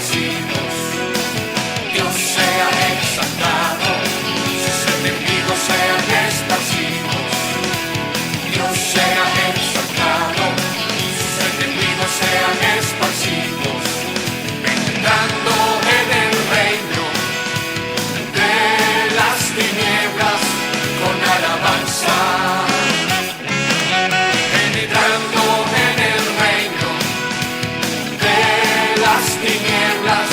esparcidos. Dios sea exaltado, sus enemigos sean esparcidos. Dios sea exaltado, sus enemigos sean esparcidos. Penetrando en el reino de las tinieblas con alabanza. Penetrando en el reino de las tinieblas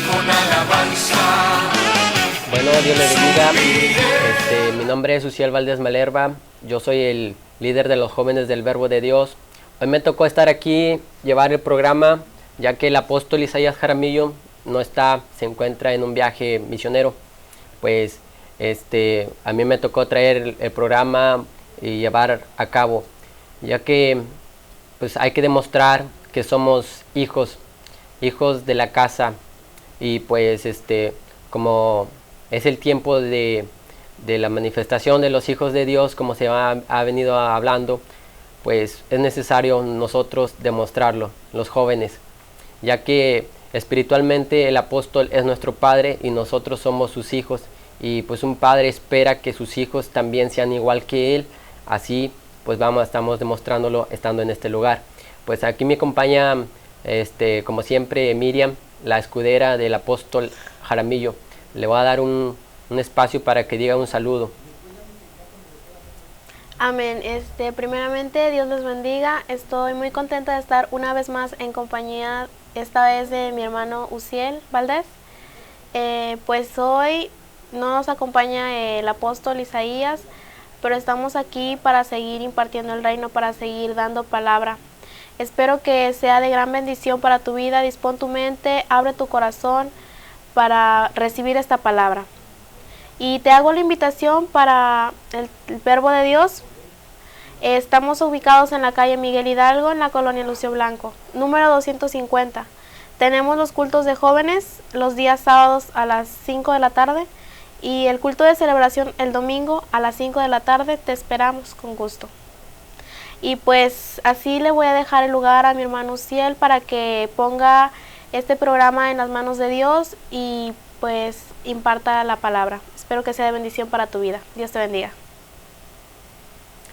con alabanza. Bueno, Dios le bendiga. Mi nombre es Uziel Valdés Malerva. Yo soy el líder de los jóvenes del Verbo de Dios. Hoy me tocó estar aquí, llevar el programa, ya que el apóstol Isaías Jaramillo no está, se encuentra en un viaje misionero. Pues a mí me tocó traer el programa y llevar a cabo, ya que pues hay que demostrar que somos hijos de la casa, y pues como es el tiempo de la manifestación de los hijos de Dios, como se ha venido hablando, pues es necesario nosotros demostrarlo, los jóvenes, ya que espiritualmente el apóstol es nuestro padre y nosotros somos sus hijos, y pues un padre espera que sus hijos también sean igual que él. Así pues estamos demostrándolo estando en este lugar. Pues aquí me acompaña como siempre Miriam, la escudera del apóstol Jaramillo. Le voy a dar un espacio para que diga un saludo. Amén. Primeramente, Dios les bendiga. Estoy muy contenta de estar una vez más en compañía, esta vez de mi hermano Uziel Valdés. Pues hoy no nos acompaña el apóstol Isaías, pero estamos aquí para seguir impartiendo el reino, para seguir dando palabra. Espero que sea de gran bendición para tu vida. Dispón tu mente, abre tu corazón para recibir esta palabra. Y te hago la invitación para el Verbo de Dios. Estamos ubicados en la calle Miguel Hidalgo, en la colonia Lucio Blanco, número 250. Tenemos los cultos de jóvenes los días sábados a las 5 de la tarde y el culto de celebración el domingo a las 5 de la tarde. Te esperamos con gusto. Y pues así le voy a dejar el lugar a mi hermano Uziel para que ponga este programa en las manos de Dios y pues imparta la palabra. Espero que sea de bendición para tu vida. Dios te bendiga.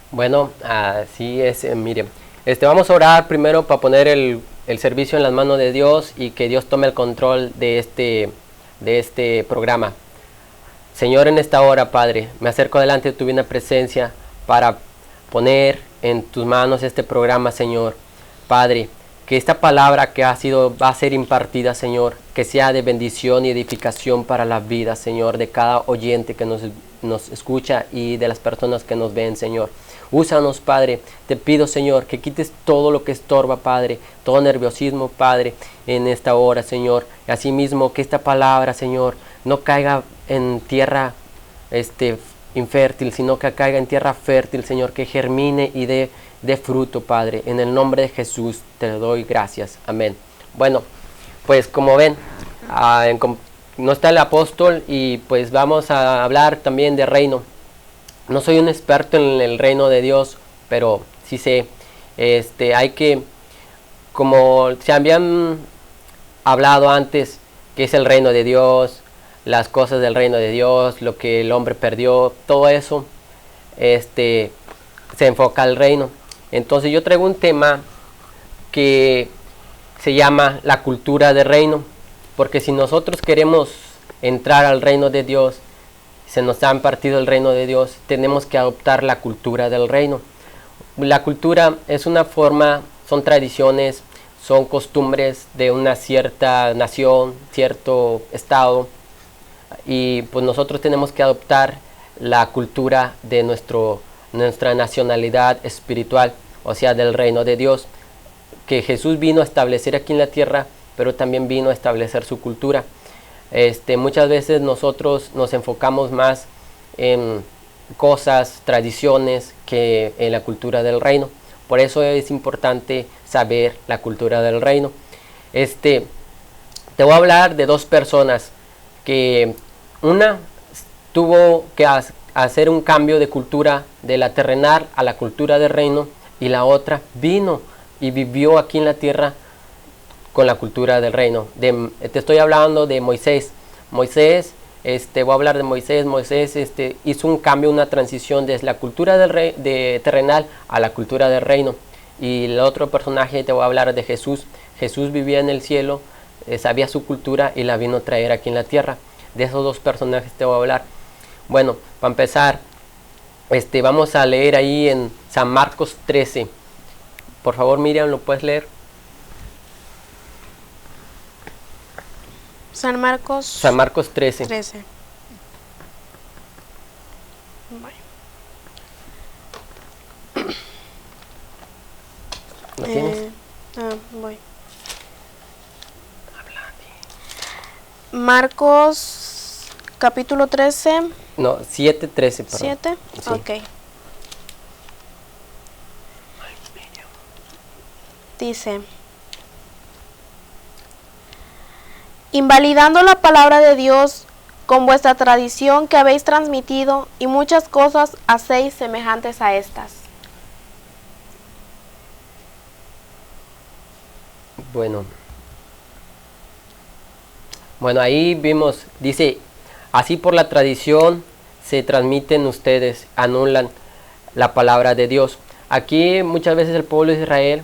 Bueno, así es, Miriam. Vamos a orar primero para poner el servicio en las manos de Dios y que Dios tome el control de este programa. Señor, en esta hora, Padre, me acerco delante de tu divina presencia para poner en tus manos este programa, Señor. Padre, que esta palabra que va a ser impartida, Señor, que sea de bendición y edificación para la vida, Señor, de cada oyente que nos escucha y de las personas que nos ven, Señor. Úsanos, Padre. Te pido, Señor, que quites todo lo que estorba, Padre, todo nerviosismo, Padre, en esta hora, Señor. Asimismo, que esta palabra, Señor, no caiga en tierra infértil, sino que caiga en tierra fértil, Señor, que germine y dé fruto, Padre. En el nombre de Jesús te doy gracias. Amén. Bueno, pues como ven, no está el apóstol y pues vamos a hablar también de reino. No soy un experto en el reino de Dios, pero sí sé, hay que, como se habían hablado antes, que es el reino de Dios, las cosas del reino de Dios, lo que el hombre perdió, todo eso, se enfoca al reino. Entonces yo traigo un tema que se llama la cultura del reino, porque si nosotros queremos entrar al reino de Dios, se nos ha impartido el reino de Dios, tenemos que adoptar la cultura del reino. La cultura es una forma, son tradiciones, son costumbres de una cierta nación, cierto estado, y pues nosotros tenemos que adoptar la cultura de nuestra nacionalidad espiritual, o sea, del reino de Dios, que Jesús vino a establecer aquí en la tierra, pero también vino a establecer su cultura. Muchas veces nosotros nos enfocamos más en cosas, tradiciones, que en la cultura del reino. Por eso es importante saber la cultura del reino. Te voy a hablar de dos personas que una tuvo que hacer un cambio de cultura de la terrenal a la cultura del reino, y la otra vino y vivió aquí en la tierra con la cultura del reino. Te estoy hablando de Moisés. Moisés, voy a hablar de Moisés. Moisés hizo un cambio, una transición desde la cultura de terrenal a la cultura del reino. Y el otro personaje te voy a hablar de Jesús. Jesús vivía en el cielo, sabía su cultura y la vino a traer aquí en la tierra. De esos dos personajes te voy a hablar. Bueno, para empezar, vamos a leer ahí en San Marcos 13. Por favor, Miriam, ¿lo puedes leer? San Marcos 13. 13. Bueno. ¿Lo tienes? Voy. Marcos capítulo 13. No, 7:13, perdón. 7. Sí. Ok. Dice: invalidando la palabra de Dios con vuestra tradición que habéis transmitido, y muchas cosas hacéis semejantes a estas. Bueno, ahí vimos, dice, así por la tradición se transmiten ustedes, anulan la palabra de Dios. Aquí muchas veces el pueblo de Israel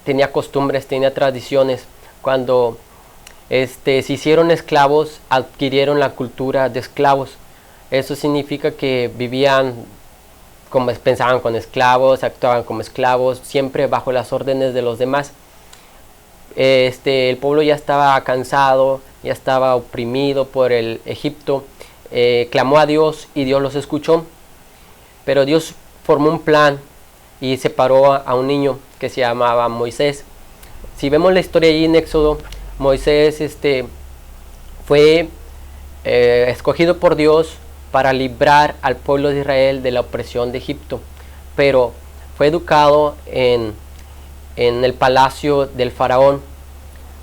tenía costumbres, tenía tradiciones. Cuando se hicieron esclavos, adquirieron la cultura de esclavos. Eso significa que vivían como pensaban con esclavos, actuaban como esclavos, siempre bajo las órdenes de los demás. El pueblo ya estaba cansado, ya estaba oprimido por el Egipto, clamó a Dios y Dios los escuchó. Pero Dios formó un plan y separó a un niño que se llamaba Moisés. Si vemos la historia ahí en Éxodo, Moisés fue escogido por Dios para librar al pueblo de Israel de la opresión de Egipto, pero fue educado en el palacio del faraón.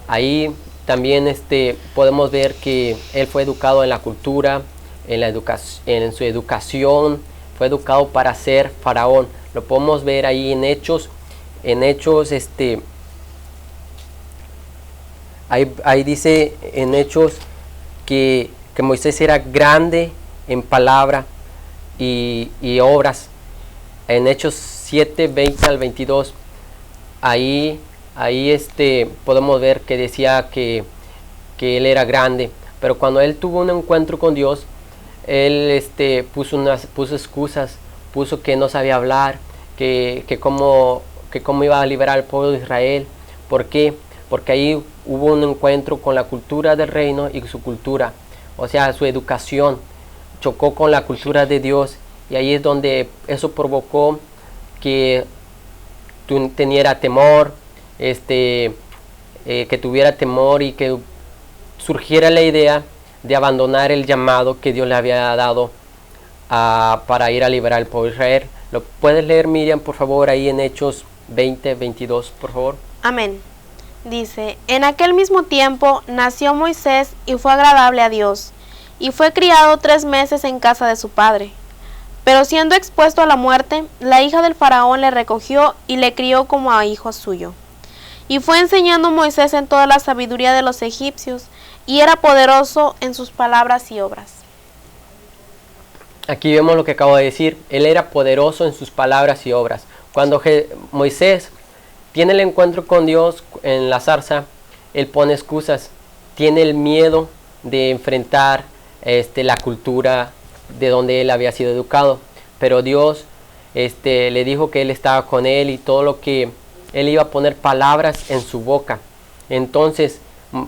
Ahí también podemos ver que él fue educado en la cultura, en su educación, fue educado para ser faraón. Lo podemos ver ahí en Hechos, ahí dice en Hechos que Moisés era grande en palabra y obras. En Hechos 7, 20 al 22, ahí podemos ver que decía que él era grande, pero cuando él tuvo un encuentro con Dios, él puso excusas, puso que no sabía hablar, que cómo iba a liberar al pueblo de Israel. ¿Por qué? Porque ahí hubo un encuentro con la cultura del reino y su cultura, o sea, su educación chocó con la cultura de Dios, y ahí es donde eso provocó que tuviera temor, que tuviera temor y que surgiera la idea de abandonar el llamado que Dios le había dado para ir a liberar al pueblo de Israel. ¿Lo puedes leer, Miriam, por favor, ahí en Hechos 20, 22, por favor? Amén. Dice: en aquel mismo tiempo nació Moisés y fue agradable a Dios, y fue criado 3 meses en casa de su padre. Pero siendo expuesto a la muerte, la hija del faraón le recogió y le crió como a hijo suyo. Y fue enseñando Moisés en toda la sabiduría de los egipcios, y era poderoso en sus palabras y obras. Aquí vemos lo que acabo de decir. Él era poderoso en sus palabras y obras. Cuando Moisés tiene el encuentro con Dios en la zarza, él pone excusas. Tiene el miedo de enfrentar la cultura de donde él había sido educado. Pero Dios le dijo que él estaba con él, y todo lo que él iba a poner palabras en su boca. Entonces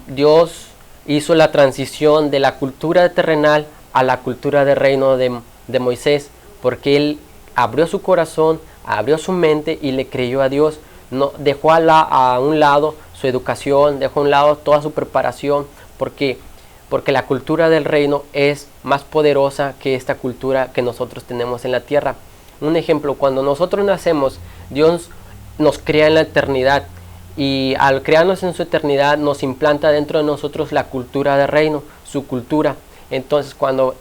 Dios hizo la transición de la cultura terrenal a la cultura del reino de Moisés, porque él abrió su corazón, abrió su mente y le creyó a Dios. No dejó a un lado su educación, dejó a un lado toda su preparación, porque la cultura del reino es más poderosa que esta cultura que nosotros tenemos en la tierra. Un ejemplo: cuando nosotros nacemos, Dios nos crea en la eternidad, y al crearnos en su eternidad nos implanta dentro de nosotros la cultura del reino, su cultura. Entonces, cuando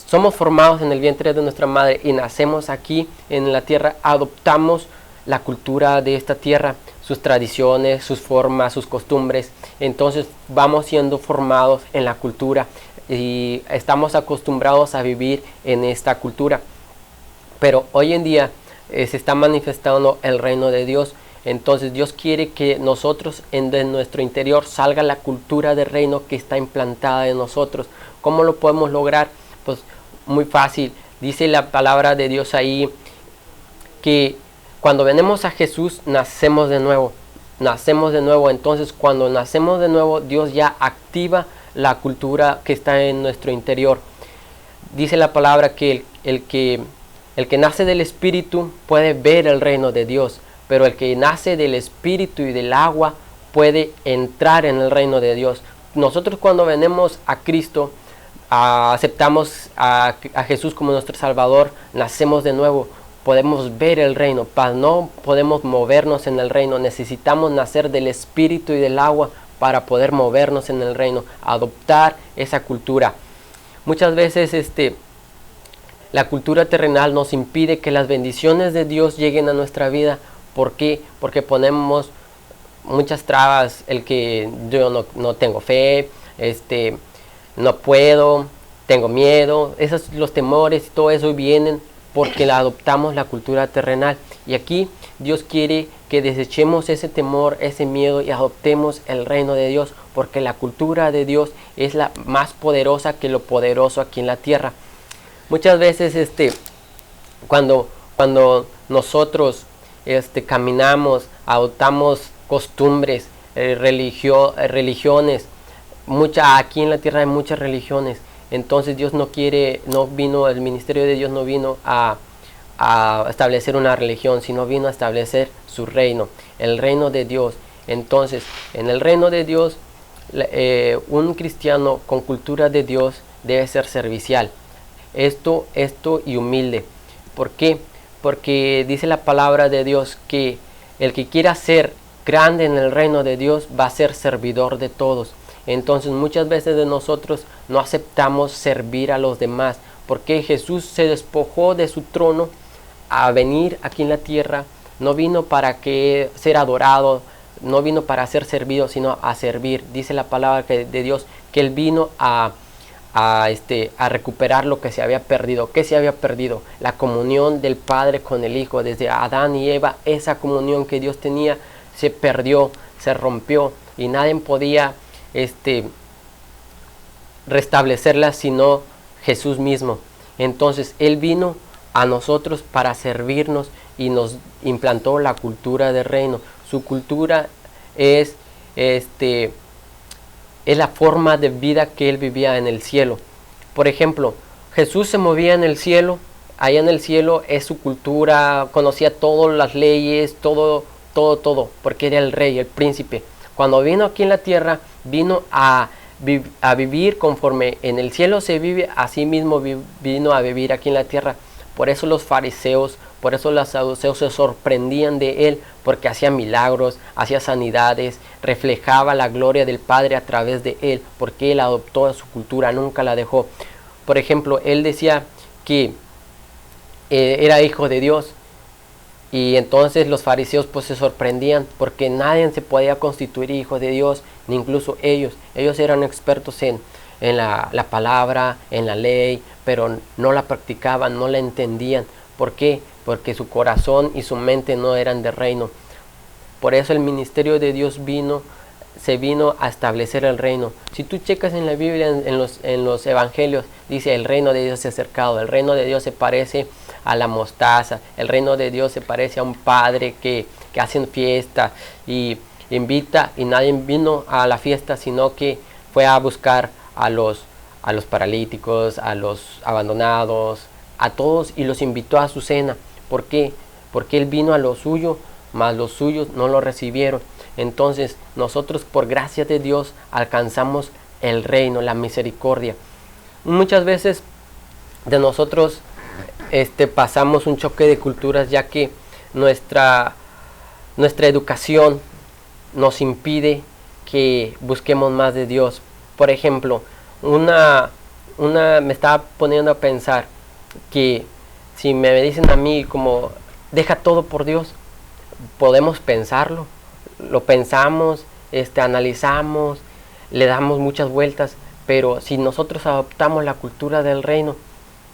somos formados en el vientre de nuestra madre y nacemos aquí en la tierra, adoptamos la cultura de esta tierra. sus tradiciones, sus formas, sus costumbres. Entonces vamos siendo formados en la cultura y estamos acostumbrados a vivir en esta cultura. Pero hoy en día se está manifestando el reino de Dios. Entonces Dios quiere que nosotros de nuestro interior salga la cultura del reino que está implantada en nosotros. ¿Cómo lo podemos lograr? Pues muy fácil. Dice la palabra de Dios ahí que cuando venimos a Jesús nacemos de nuevo. Nacemos de nuevo. Entonces cuando nacemos de nuevo, Dios ya activa la cultura que está en nuestro interior. Dice la palabra que el que nace del Espíritu puede ver el reino de Dios, pero el que nace del Espíritu y del agua puede entrar en el reino de Dios. Nosotros cuando venimos a Cristo, aceptamos a Jesús como nuestro Salvador, nacemos de nuevo, podemos ver el reino. No podemos movernos en el reino, necesitamos nacer del Espíritu y del agua para poder movernos en el reino, adoptar esa cultura. Muchas veces la cultura terrenal nos impide que las bendiciones de Dios lleguen a nuestra vida. ¿Por qué? Porque ponemos muchas trabas, el que yo no tengo fe, no puedo, tengo miedo, esos los temores y todo eso vienen porque adoptamos la cultura terrenal. Y aquí Dios quiere que desechemos ese temor, ese miedo y adoptemos el reino de Dios, porque la cultura de Dios es la más poderosa que lo poderoso aquí en la tierra. Muchas veces cuando nosotros caminamos, adoptamos costumbres, religiones, aquí en la tierra hay muchas religiones. Entonces Dios el ministerio de Dios no vino a establecer una religión, sino vino a establecer su reino, el reino de Dios. Entonces, en el reino de Dios, un cristiano con cultura de Dios debe ser servicial. Esto y humilde. ¿Por qué? Porque dice la palabra de Dios que el que quiera ser grande en el reino de Dios va a ser servidor de todos. Entonces muchas veces de nosotros no aceptamos servir a los demás, porque Jesús se despojó de su trono a venir aquí en la tierra. No vino para ser adorado, no vino para ser servido, sino a servir. Dice la palabra de Dios que Él vino a recuperar lo que se había perdido. ¿Qué se había perdido? La comunión del Padre con el Hijo. Desde Adán y Eva, esa comunión que Dios tenía se perdió, se rompió, y nadie podía restablecerla sino Jesús mismo. Entonces Él vino a nosotros para servirnos y nos implantó la cultura del reino. Su cultura es la forma de vida que Él vivía en el cielo. Por ejemplo, Jesús se movía en el cielo. Allá en el cielo es su cultura, conocía todas las leyes, todo, porque era el rey, el príncipe. Cuando vino aquí en la tierra, vino a vivir conforme en el cielo se vive, así mismo vino a vivir aquí en la tierra. Por eso los fariseos, por eso los saduceos se sorprendían de Él, porque hacía milagros, hacía sanidades, reflejaba la gloria del Padre a través de Él, porque Él adoptó su cultura, nunca la dejó. Por ejemplo, Él decía que era hijo de Dios, y entonces los fariseos pues se sorprendían, porque nadie se podía constituir hijo de Dios, ni incluso ellos. Ellos eran expertos en la palabra, en la ley, pero no la practicaban, no la entendían. ¿Por qué? Porque su corazón y su mente no eran de reino. Por eso el ministerio de Dios se vino a establecer el reino. Si tú checas en la Biblia, en los evangelios, dice el reino de Dios se ha acercado. El reino de Dios se parece a la mostaza. El reino de Dios se parece a un padre que hace fiesta y invita, y nadie vino a la fiesta, sino que fue a buscar a los paralíticos, a los abandonados, a todos, y los invitó a su cena. ¿Por qué? Porque Él vino a lo suyo, mas los suyos no lo recibieron. Entonces nosotros, por gracia de Dios, alcanzamos el reino, la misericordia. Muchas veces de nosotros pasamos un choque de culturas, ya que nuestra educación nos impide que busquemos más de Dios. Por ejemplo, me estaba poniendo a pensar que si me dicen a mí como deja todo por Dios, podemos pensarlo. lo pensamos, analizamos, le damos muchas vueltas, pero si nosotros adoptamos la cultura del reino,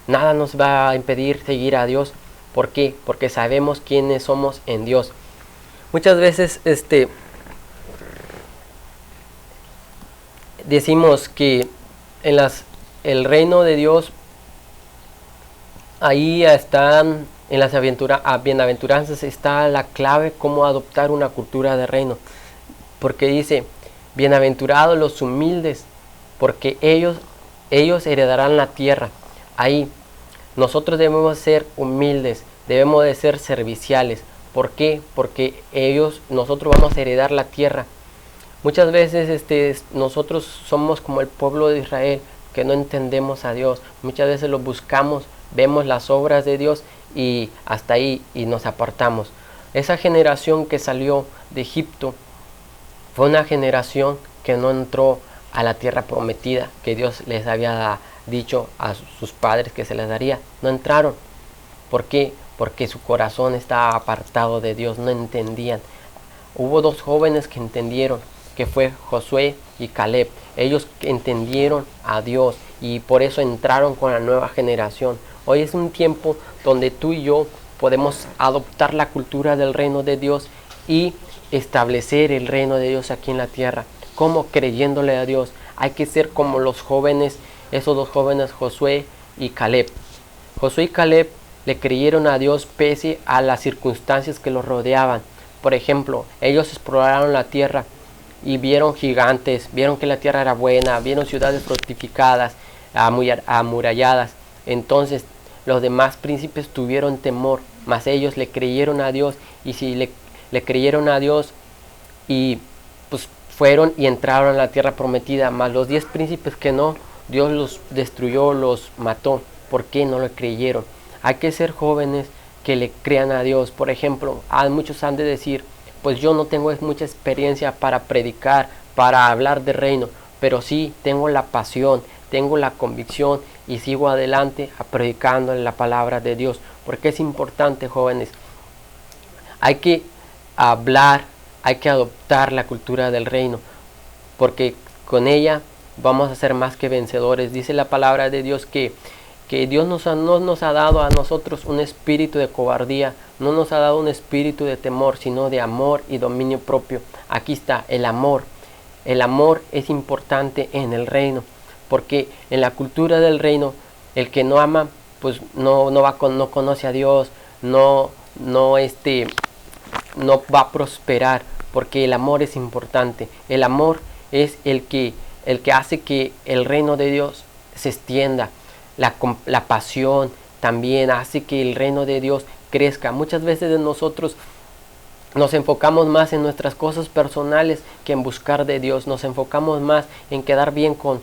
nada nos va a impedir seguir a Dios. ¿Por qué? Porque sabemos quiénes somos en Dios. Muchas veces decimos que el reino de Dios, ahí están, en las bienaventuranzas está la clave cómo adoptar una cultura de reino. Porque dice, bienaventurados los humildes, porque ellos heredarán la tierra. Ahí nosotros debemos ser humildes, debemos de ser serviciales. ¿Por qué? Porque nosotros vamos a heredar la tierra. Muchas veces nosotros somos como el pueblo de Israel, que no entendemos a Dios. Muchas veces lo buscamos, vemos las obras de Dios y hasta ahí y nos apartamos. Esa generación que salió de Egipto fue una generación que no entró a la tierra prometida que Dios les había dicho a sus padres que se les daría. No entraron. ¿Por qué? Porque su corazón estaba apartado de Dios, no entendían. Hubo dos jóvenes que entendieron, que fue Josué y Caleb. Ellos entendieron a Dios y por eso entraron con la nueva generación. Hoy es un tiempo donde tú y yo podemos adoptar la cultura del reino de Dios y establecer el reino de Dios aquí en la tierra. ¿Cómo? Creyéndole a Dios. Hay que ser como los jóvenes, esos dos jóvenes, Josué y Caleb. Josué y Caleb le creyeron a Dios pese a las circunstancias que los rodeaban. Por ejemplo, ellos exploraron la tierra y vieron gigantes, vieron que la tierra era buena, vieron ciudades fortificadas, amuralladas. Entonces los demás príncipes tuvieron temor, mas ellos le creyeron a Dios, y si le creyeron a Dios y pues fueron y entraron a la tierra prometida. Mas los 10 príncipes que no, Dios los destruyó, los mató. ¿Por qué no le creyeron? Hay que ser jóvenes que le crean a Dios. Por ejemplo, muchos han de decir, pues yo no tengo mucha experiencia para predicar, para hablar de reino, pero sí tengo la pasión, tengo la convicción y sigo adelante predicando la palabra de Dios. Porque es importante, jóvenes, hay que hablar, hay que adoptar la cultura del reino, porque con ella vamos a ser más que vencedores. Dice la palabra de Dios que Dios no nos ha dado a nosotros un espíritu de cobardía, no nos ha dado un espíritu de temor, sino de amor y dominio propio. Aquí está el amor. El amor es importante en el reino, porque en la cultura del reino, el que no ama, pues no conoce a Dios, no va a prosperar, porque el amor es importante. El amor es el que hace que el reino de Dios se extienda. La pasión también hace que el reino de Dios crezca. Muchas veces de nosotros nos enfocamos más en nuestras cosas personales que en buscar de Dios. Nos enfocamos más en quedar bien con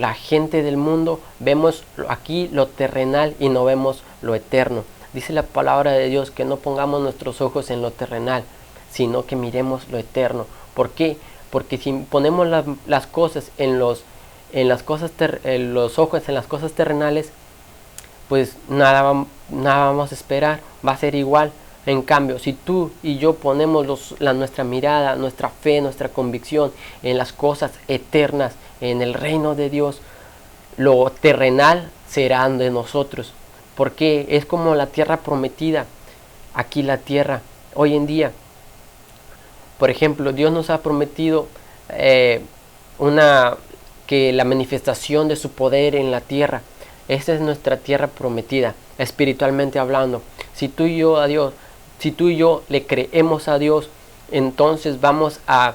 la gente del mundo. Vemos aquí lo terrenal y no vemos lo eterno. Dice la palabra de Dios que no pongamos nuestros ojos en lo terrenal, sino que miremos lo eterno. ¿Por qué? Porque si ponemos las cosas los ojos en las cosas terrenales, pues nada vamos a esperar, va a ser igual. En cambio, si tú y yo ponemos nuestra mirada, nuestra fe, nuestra convicción en las cosas eternas, en el reino de Dios, lo terrenal será de nosotros. Porque es como la tierra prometida. Aquí la tierra, hoy en día, por ejemplo, Dios nos ha prometido que la manifestación de su poder en la tierra. Esa es nuestra tierra prometida, espiritualmente hablando. Si tú y yo le creemos a Dios, entonces vamos a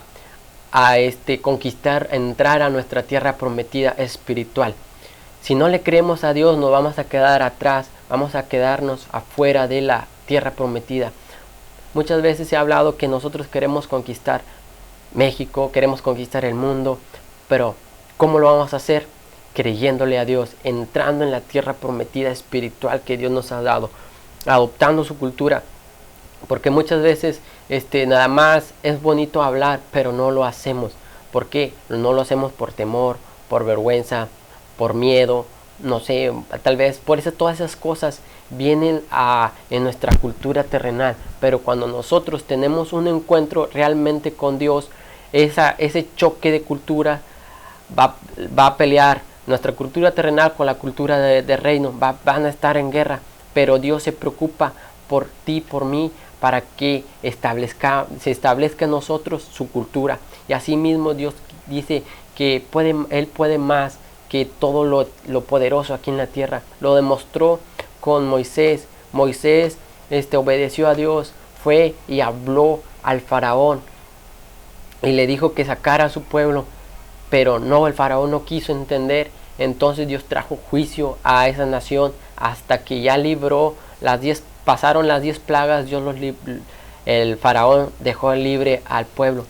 conquistar, entrar a nuestra tierra prometida espiritual. Si no le creemos a Dios, nos vamos a quedar atrás, vamos a quedarnos afuera de la tierra prometida. Muchas veces se ha hablado que nosotros queremos conquistar México, queremos conquistar el mundo, pero ¿cómo lo vamos a hacer? Creyéndole a Dios, entrando en la tierra prometida espiritual que Dios nos ha dado, adoptando su cultura. Porque muchas veces nada más es bonito hablar, pero no lo hacemos. ¿Por qué? No lo hacemos por temor, por vergüenza, por miedo, no sé, tal vez por eso todas esas cosas vienen en nuestra cultura terrenal, pero cuando nosotros tenemos un encuentro realmente con Dios, ese choque de cultura va a pelear nuestra cultura terrenal con la cultura de reino, van a estar en guerra, pero Dios se preocupa por ti, por mí, para que se establezca en nosotros su cultura. Y así mismo Dios dice que Él puede más que todo lo poderoso aquí en la tierra. Lo demostró con Moisés. Moisés obedeció a Dios, fue y habló al faraón y le dijo que sacara a su pueblo, pero no, el faraón no quiso entender. Entonces Dios trajo juicio a esa nación hasta que ya libró pasaron las 10 plagas. El faraón dejó libre al pueblo.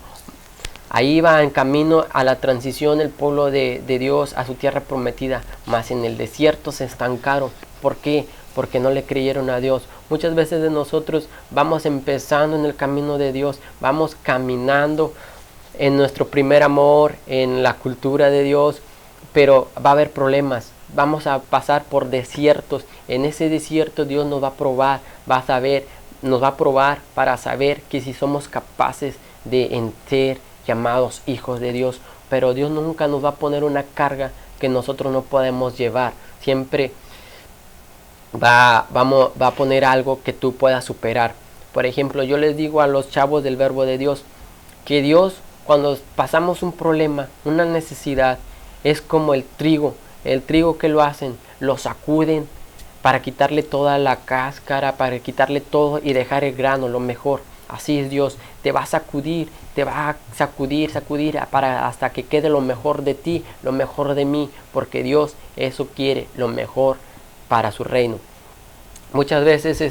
Ahí iba en camino a la transición el pueblo de Dios a su tierra prometida, mas en el desierto se estancaron. ¿Por qué? Porque no le creyeron a Dios. Muchas veces de nosotros vamos empezando en el camino de Dios, vamos caminando en nuestro primer amor, en la cultura de Dios, pero va a haber problemas. Vamos a pasar por desiertos. En ese desierto Dios nos va a probar, nos va a probar para saber que si somos capaces de ser llamados hijos de Dios. Pero Dios nunca nos va a poner una carga que nosotros no podemos llevar. Siempre va a poner algo que tú puedas superar. Por ejemplo, yo les digo a los chavos del Verbo de Dios que Dios, cuando pasamos un problema, una necesidad, es como el trigo que lo hacen, lo sacuden para quitarle toda la cáscara, para quitarle todo y dejar el grano, lo mejor. Así es Dios, te va a sacudir hasta que quede lo mejor de ti, lo mejor de mí, porque Dios eso quiere, lo mejor para su reino. Muchas veces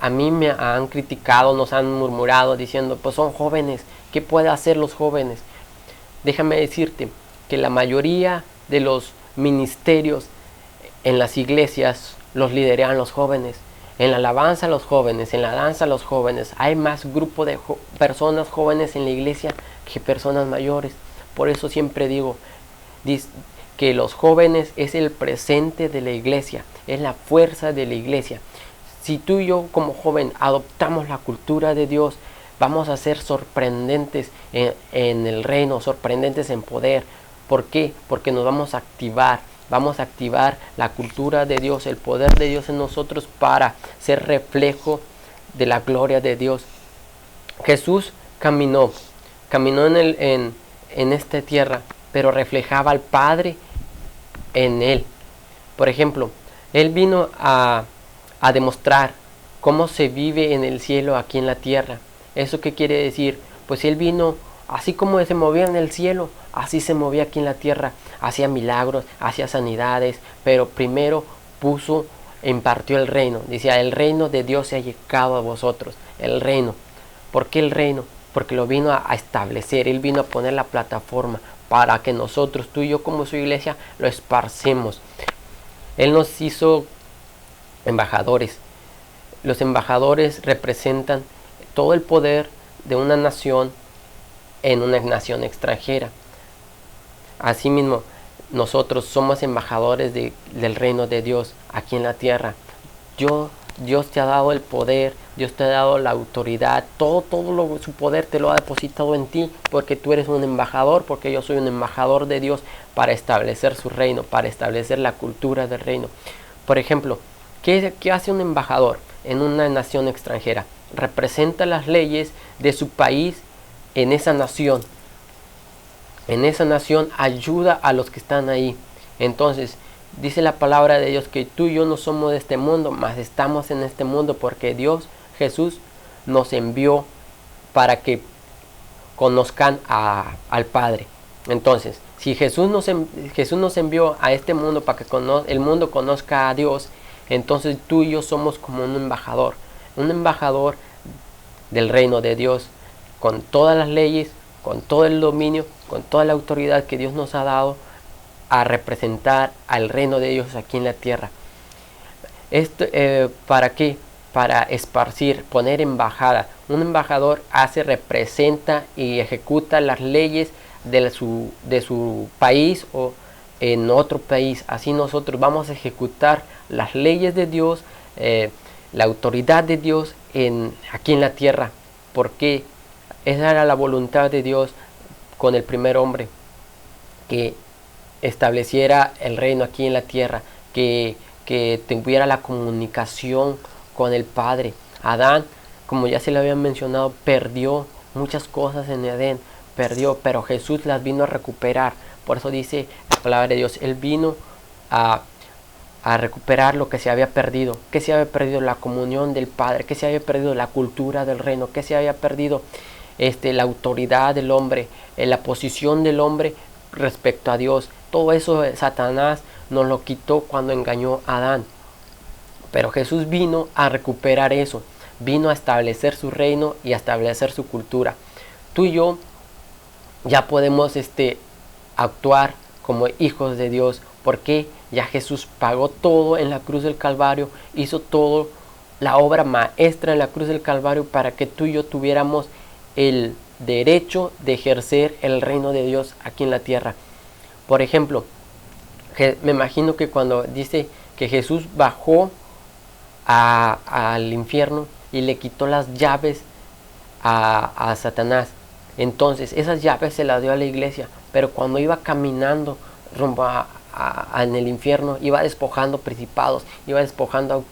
a mí me han criticado, nos han murmurado diciendo, pues son jóvenes, ¿qué pueden hacer los jóvenes? Déjame decirte que la mayoría de los ministerios en las iglesias los lideran los jóvenes. En la alabanza los jóvenes, en la danza los jóvenes. Hay más grupo de personas jóvenes en la iglesia que personas mayores. Por eso siempre digo que los jóvenes es el presente de la iglesia, es la fuerza de la iglesia. Si tú y yo como joven adoptamos la cultura de Dios, vamos a ser sorprendentes en el reino, sorprendentes en poder. ¿Por qué? Porque nos vamos a activar la cultura de Dios, el poder de Dios en nosotros para ser reflejo de la gloria de Dios. Jesús caminó en esta tierra, pero reflejaba al Padre en él. Por ejemplo, Él vino a demostrar cómo se vive en el cielo aquí en la tierra. ¿Eso qué quiere decir? Pues Él vino, así como se movía en el cielo, así se movía aquí en la tierra, hacía milagros, hacía sanidades, pero primero impartió el reino. Decía, el reino de Dios se ha llegado a vosotros. El reino. ¿Por qué el reino? Porque lo vino a establecer, Él vino a poner la plataforma para que nosotros, tú y yo como su iglesia, lo esparcemos. Él nos hizo embajadores. Los embajadores representan todo el poder de una nación en una nación extranjera. Asimismo, nosotros somos embajadores del reino de Dios aquí en la tierra. Dios te ha dado el poder, Dios te ha dado la autoridad, su poder te lo ha depositado en ti, porque tú eres un embajador, porque yo soy un embajador de Dios para establecer su reino, para establecer la cultura del reino. Por ejemplo, ¿qué hace un embajador en una nación extranjera? Representa las leyes de su país en esa nación. En esa nación ayuda a los que están ahí. Entonces, dice la palabra de Dios que tú y yo no somos de este mundo, mas estamos en este mundo porque Dios, Jesús, nos envió para que conozcan al Padre. Entonces, si Jesús nos envió a este mundo para que el mundo conozca a Dios, entonces tú y yo somos como un embajador del reino de Dios, con todas las leyes, con todo el dominio, con toda la autoridad que Dios nos ha dado a representar al reino de Dios aquí en la tierra. Esto, ¿para qué? Para esparcir, poner embajada. Un embajador representa y ejecuta las leyes de su país en otro país, así nosotros vamos a ejecutar las leyes de Dios, la autoridad de Dios aquí en la tierra, porque esa era la voluntad de Dios con el primer hombre, que estableciera el reino aquí en la tierra, que tuviera la comunicación con el Padre. Adán, como ya se le había mencionado, perdió muchas cosas en Edén, pero Jesús las vino a recuperar. Por eso dice la palabra de Dios, Él vino a recuperar lo que se había perdido. ¿Qué se había perdido? La comunión del Padre. ¿Qué se había perdido? La cultura del reino. ¿Qué se había perdido? La autoridad del hombre, la posición del hombre respecto a Dios. Todo eso Satanás nos lo quitó cuando engañó a Adán. Pero Jesús vino a recuperar eso. Vino a establecer su reino y a establecer su cultura. Tú y yo ya podemos actuar como hijos de Dios, porque ya Jesús pagó todo en la cruz del Calvario, hizo todo, la obra maestra en la cruz del Calvario, para que tú y yo tuviéramos el derecho de ejercer el reino de Dios aquí en la tierra. Por ejemplo, me imagino que cuando dice que Jesús bajó al infierno y le quitó las llaves a Satanás, entonces esas llaves se las dio a la iglesia, pero cuando iba caminando rumbo en el infierno, iba despojando principados, iba despojando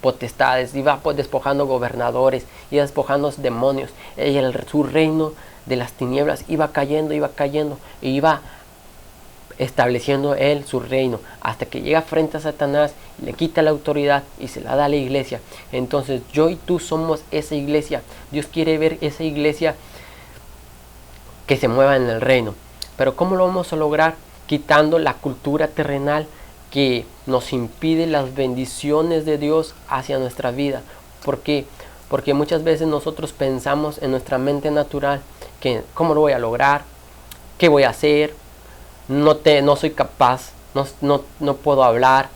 potestades, iba despojando gobernadores, iba despojando demonios, y su reino de las tinieblas iba cayendo, y iba estableciendo él su reino, hasta que llega frente a Satanás, le quita la autoridad y se la da a la iglesia. Entonces yo y tú somos esa iglesia. Dios quiere ver esa iglesia que se mueva en el reino. Pero ¿cómo lo vamos a lograr? Quitando la cultura terrenal que nos impide las bendiciones de Dios hacia nuestra vida. ¿Por qué? Porque muchas veces nosotros pensamos en nuestra mente natural que ¿cómo lo voy a lograr? ¿Qué voy a hacer? No soy capaz, no puedo hablar,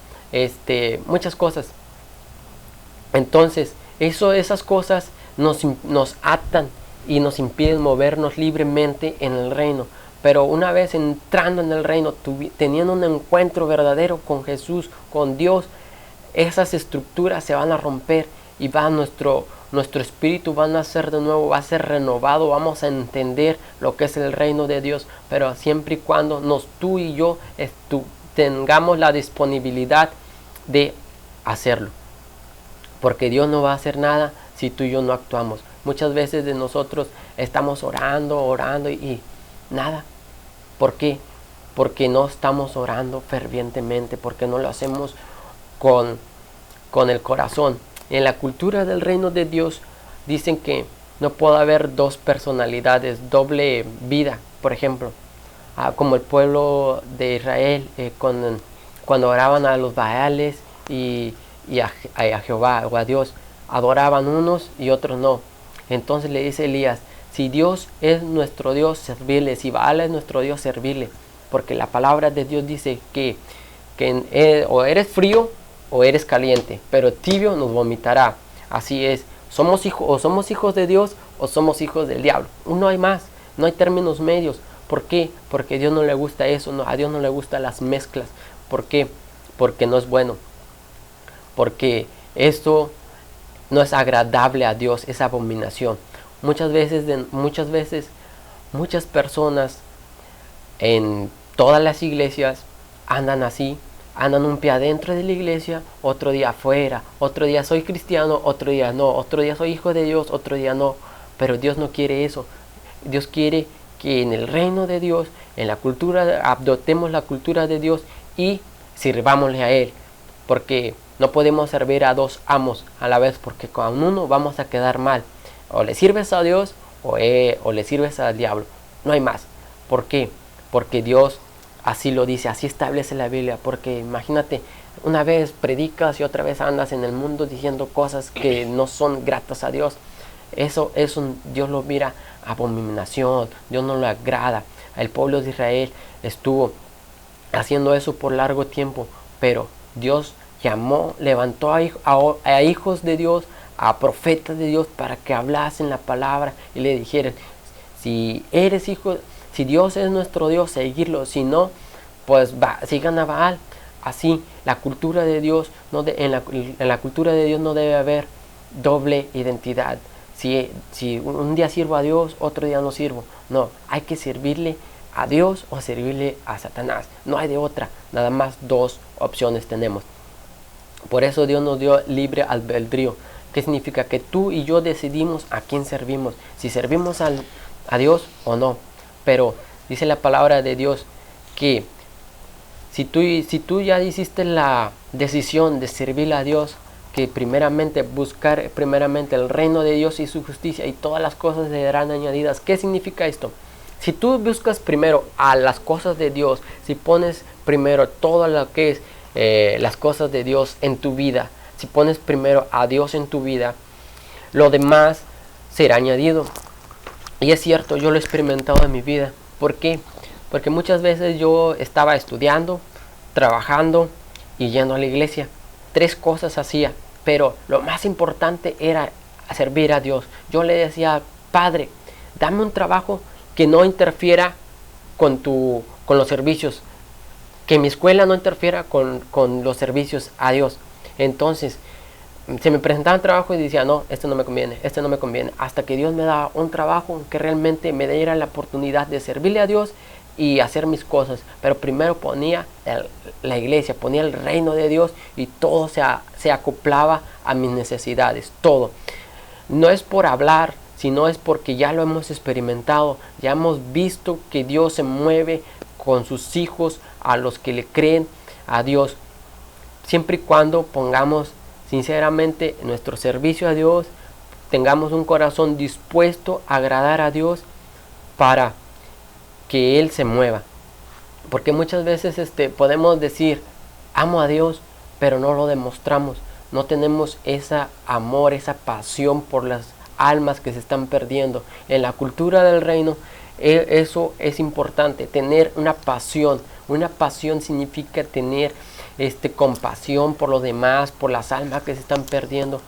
muchas cosas. Entonces, esas cosas nos atan y nos impiden movernos libremente en el reino. Pero una vez entrando en el reino, teniendo un encuentro verdadero con Jesús, con Dios, esas estructuras se van a romper y nuestro espíritu va a nacer de nuevo, va a ser renovado, vamos a entender lo que es el reino de Dios, pero siempre y cuando tú y yo tengamos la disponibilidad de hacerlo. Porque Dios no va a hacer nada si tú y yo no actuamos. Muchas veces de nosotros estamos orando y nada. ¿Por qué? Porque no estamos orando fervientemente, porque no lo hacemos con el corazón. En la cultura del reino de Dios dicen que no puede haber dos personalidades, doble vida. Por ejemplo, como el pueblo de Israel cuando oraban a los Baales y a Jehová o a Dios, adoraban unos y otros no. Entonces le dice Elías, si Dios es nuestro Dios, servirle. Si Baal es nuestro Dios, servirle. Porque la palabra de Dios dice que o eres frío o eres caliente, pero tibio nos vomitará. Así es, somos hijos de Dios o somos hijos del diablo. No hay más, no hay términos medios. ¿Por qué? Porque a Dios no le gusta eso, a Dios no le gustan las mezclas. ¿Por qué? Porque no es bueno. Porque esto no es agradable a Dios, es abominación. Muchas personas en todas las iglesias andan así. Andan un pie adentro de la iglesia, otro día afuera, otro día soy cristiano, otro día no, otro día soy hijo de Dios, otro día no. Pero Dios no quiere eso. Dios quiere que en el reino de Dios, en la cultura, adoptemos la cultura de Dios y sirvámosle a Él. Porque no podemos servir a dos amos a la vez, porque con uno vamos a quedar mal. O le sirves a Dios o le sirves al diablo. No hay más. ¿Por qué? Porque Dios así lo dice, así establece la Biblia. Porque imagínate, una vez predicas y otra vez andas en el mundo diciendo cosas que no son gratas a Dios. Eso Dios lo mira abominación, Dios no lo agrada. El pueblo de Israel estuvo haciendo eso por largo tiempo, pero Dios levantó a hijos de Dios, a profetas de Dios, para que hablasen la palabra y le dijeran, si eres hijo, si Dios es nuestro Dios, seguirlo, si no, pues sigan a Baal. Así, la cultura de Dios, en la cultura de Dios no debe haber doble identidad. Si un día sirvo a Dios, otro día no sirvo. No, hay que servirle a Dios o servirle a Satanás. No hay de otra, nada más dos opciones tenemos. Por eso Dios nos dio libre albedrío. ¿Qué significa? Que tú y yo decidimos a quién servimos, si servimos a Dios o no. Pero dice la palabra de Dios que si tú ya hiciste la decisión de servirle a Dios, que primeramente buscar primeramente el reino de Dios y su justicia, y todas las cosas le serán añadidas. ¿Qué significa esto? Si tú buscas primero a las cosas de Dios, si pones primero todo lo que es las cosas de Dios en tu vida, si pones primero a Dios en tu vida, lo demás será añadido. Y es cierto, yo lo he experimentado en mi vida. ¿Por qué? Porque muchas veces yo estaba estudiando, trabajando y yendo a la iglesia. 3 cosas hacía, pero lo más importante era servir a Dios. Yo le decía, Padre, dame un trabajo que no interfiera con los servicios, que mi escuela no interfiera con los servicios a Dios. Entonces, se me presentaban trabajo y decía, no, este no me conviene, hasta que Dios me daba un trabajo que realmente me diera la oportunidad de servirle a Dios y hacer mis cosas. Pero primero ponía la iglesia, ponía el reino de Dios, y todo se acoplaba a mis necesidades, todo. No es por hablar, sino es porque ya lo hemos experimentado, ya hemos visto que Dios se mueve con sus hijos, a los que le creen a Dios, siempre y cuando pongamos sinceramente nuestro servicio a Dios, tengamos un corazón dispuesto a agradar a Dios para que Él se mueva. Porque muchas veces podemos decir, amo a Dios, pero no lo demostramos. No tenemos ese amor, esa pasión por las almas que se están perdiendo. En la cultura del reino, eso es importante, tener una pasión. Una pasión significa tener compasión por los demás, por las almas que se están perdiendo.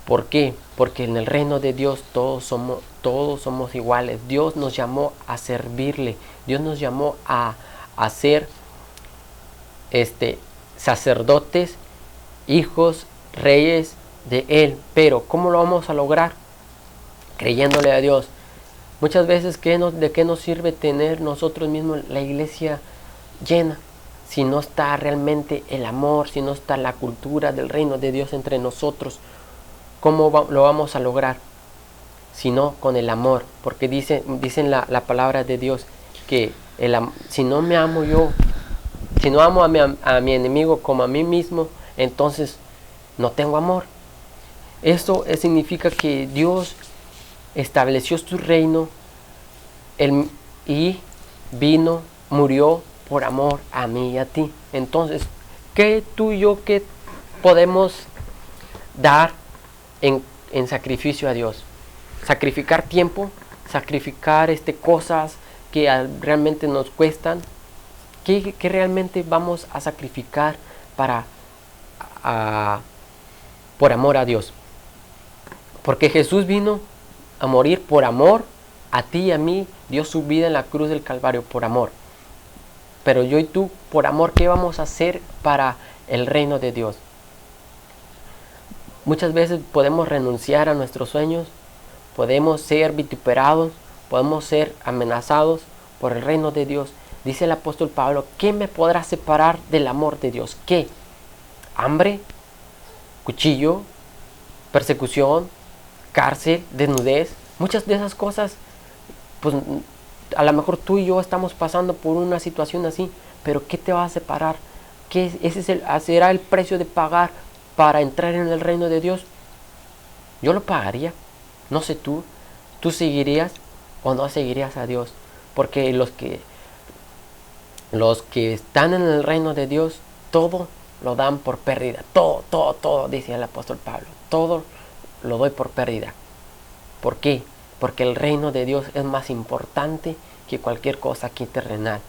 ¿Por qué? Porque en el reino de Dios todos somos iguales. Dios nos llamó a servirle. Dios nos llamó a ser sacerdotes, hijos, reyes de Él. Pero ¿cómo lo vamos a lograr? Creyéndole a Dios. Muchas veces, ¿de qué nos sirve tener nosotros mismos la iglesia llena si no está realmente el amor, si no está la cultura del reino de Dios entre nosotros? ¿Cómo lo vamos a lograr? Sino con el amor, porque dicen la palabra de Dios que si no me amo yo, si no amo a mi enemigo como a mí mismo, entonces no tengo amor. Esto significa que Dios estableció su reino y vino, murió por amor a mí y a ti. Entonces, ¿qué tú y yo qué podemos dar en sacrificio a Dios? Sacrificar tiempo, sacrificar cosas que realmente nos cuestan. ¿Qué realmente vamos a sacrificar por amor a Dios? Porque Jesús vino a morir por amor a ti y a mí, dio su vida en la cruz del Calvario por amor. Pero yo y tú, por amor, ¿qué vamos a hacer para el reino de Dios? Muchas veces podemos renunciar a nuestros sueños, podemos ser vituperados, podemos ser amenazados por el reino de Dios. Dice el apóstol Pablo, ¿qué me podrá separar del amor de Dios? ¿Qué? ¿Hambre? ¿Cuchillo? ¿Persecución? ¿Cárcel? ¿Desnudez? Muchas de esas cosas, pues a lo mejor tú y yo estamos pasando por una situación así, pero ¿qué te va a separar? ¿Será el precio de pagar para entrar en el reino de Dios? Yo lo pagaría. No sé tú seguirías o no seguirías a Dios, porque los que están en el reino de Dios, todo lo dan por pérdida, todo, dice el apóstol Pablo, todo lo doy por pérdida. ¿Por qué? Porque el reino de Dios es más importante que cualquier cosa aquí terrenal.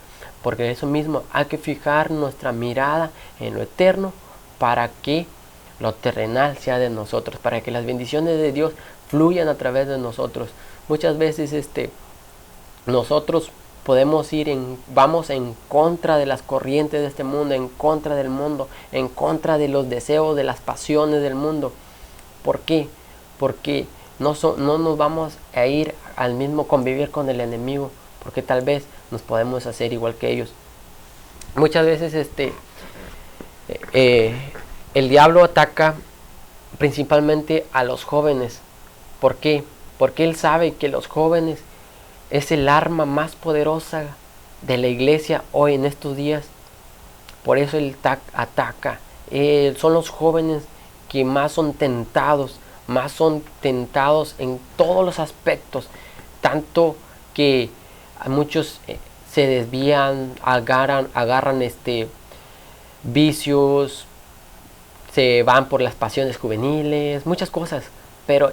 Porque eso mismo hay que fijar nuestra mirada en lo eterno para que lo terrenal sea de nosotros, para que las bendiciones de Dios fluyan a través de nosotros. Muchas veces nosotros vamos en contra de las corrientes de este mundo, en contra del mundo, en contra de los deseos, de las pasiones del mundo. ¿Por qué? Porque no nos vamos a ir al mismo convivir con el enemigo, porque tal vez nos podemos hacer igual que ellos. Muchas veces el diablo ataca principalmente a los jóvenes. ¿Por qué? Porque él sabe que los jóvenes es el arma más poderosa de la iglesia hoy en estos días. Por eso él ataca. Son los jóvenes que más son tentados en todos los aspectos. Tanto que muchos se desvían, agarran vicios, se van por las pasiones juveniles, muchas cosas,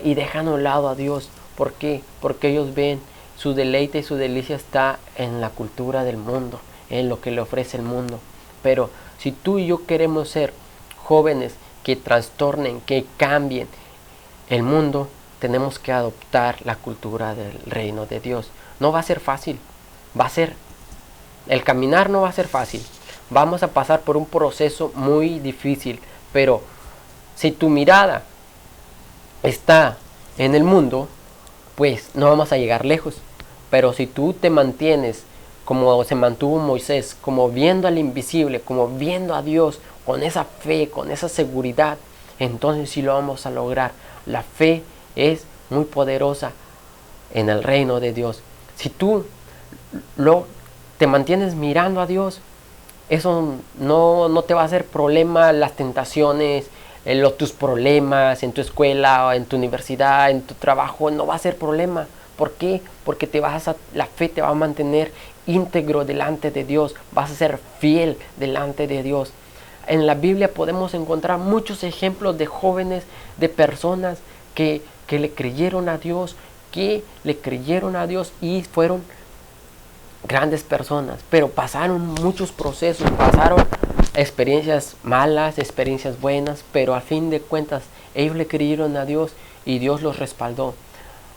y dejan a un lado a Dios. ¿Por qué? Porque ellos ven su deleite y su delicia está en la cultura del mundo, en lo que le ofrece el mundo. Pero si tú y yo queremos ser jóvenes que trastornen, que cambien el mundo, tenemos que adoptar la cultura del reino de Dios. No va a ser fácil, el caminar no va a ser fácil. Vamos a pasar por un proceso muy difícil, pero si tu mirada está en el mundo, pues no vamos a llegar lejos. Pero si tú te mantienes como se mantuvo Moisés, como viendo al invisible, como viendo a Dios, con esa fe, con esa seguridad, entonces sí lo vamos a lograr. La fe es muy poderosa en el reino de Dios. Si tú te mantienes mirando a Dios, eso no te va a hacer problema las tentaciones, tus problemas en tu escuela, en tu universidad, en tu trabajo, no va a ser problema. ¿Por qué? Porque la fe te va a mantener íntegro delante de Dios, vas a ser fiel delante de Dios. En la Biblia podemos encontrar muchos ejemplos de jóvenes, de personas que le creyeron a Dios, y fueron grandes personas, pero pasaron muchos procesos, pasaron experiencias malas, experiencias buenas, pero a fin de cuentas ellos le creyeron a Dios y Dios los respaldó.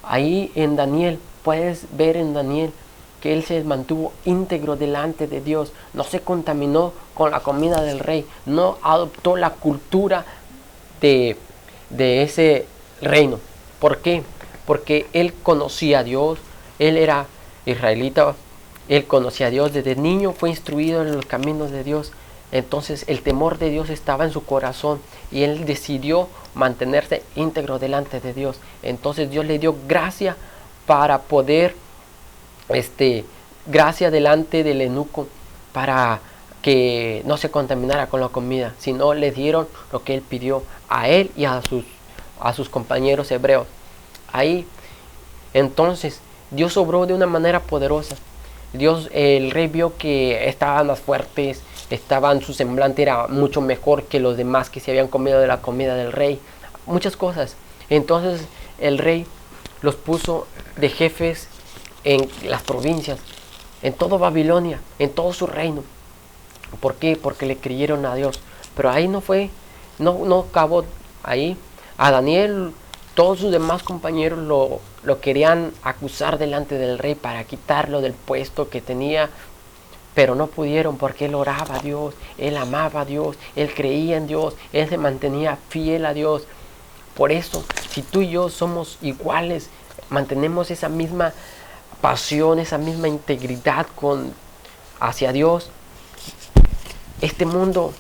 Ahí en Daniel, puedes ver en Daniel que él se mantuvo íntegro delante de Dios, no se contaminó con la comida del rey, no adoptó la cultura de ese reino. ¿Por qué? Porque él conocía a Dios, él era israelita, él conocía a Dios, desde niño fue instruido en los caminos de Dios. Entonces el temor de Dios estaba en su corazón y él decidió mantenerse íntegro delante de Dios. Entonces Dios le dio gracia para poder, gracia delante del eunuco para que no se contaminara con la comida, sino le dieron lo que él pidió a él y a sus compañeros hebreos. Ahí, entonces, Dios obró de una manera poderosa. El rey vio que estaban más fuertes, su semblante era mucho mejor que los demás que se habían comido de la comida del rey, muchas cosas. Entonces el rey los puso de jefes en las provincias, en todo Babilonia, en todo su reino. ¿Por qué? Porque le creyeron a Dios. Pero ahí no acabó ahí. A Daniel, todos sus demás compañeros lo querían acusar delante del rey para quitarlo del puesto que tenía, pero no pudieron porque él oraba a Dios, él amaba a Dios, él creía en Dios, él se mantenía fiel a Dios. Por eso, si tú y yo somos iguales, mantenemos esa misma pasión, esa misma integridad hacia Dios, este mundo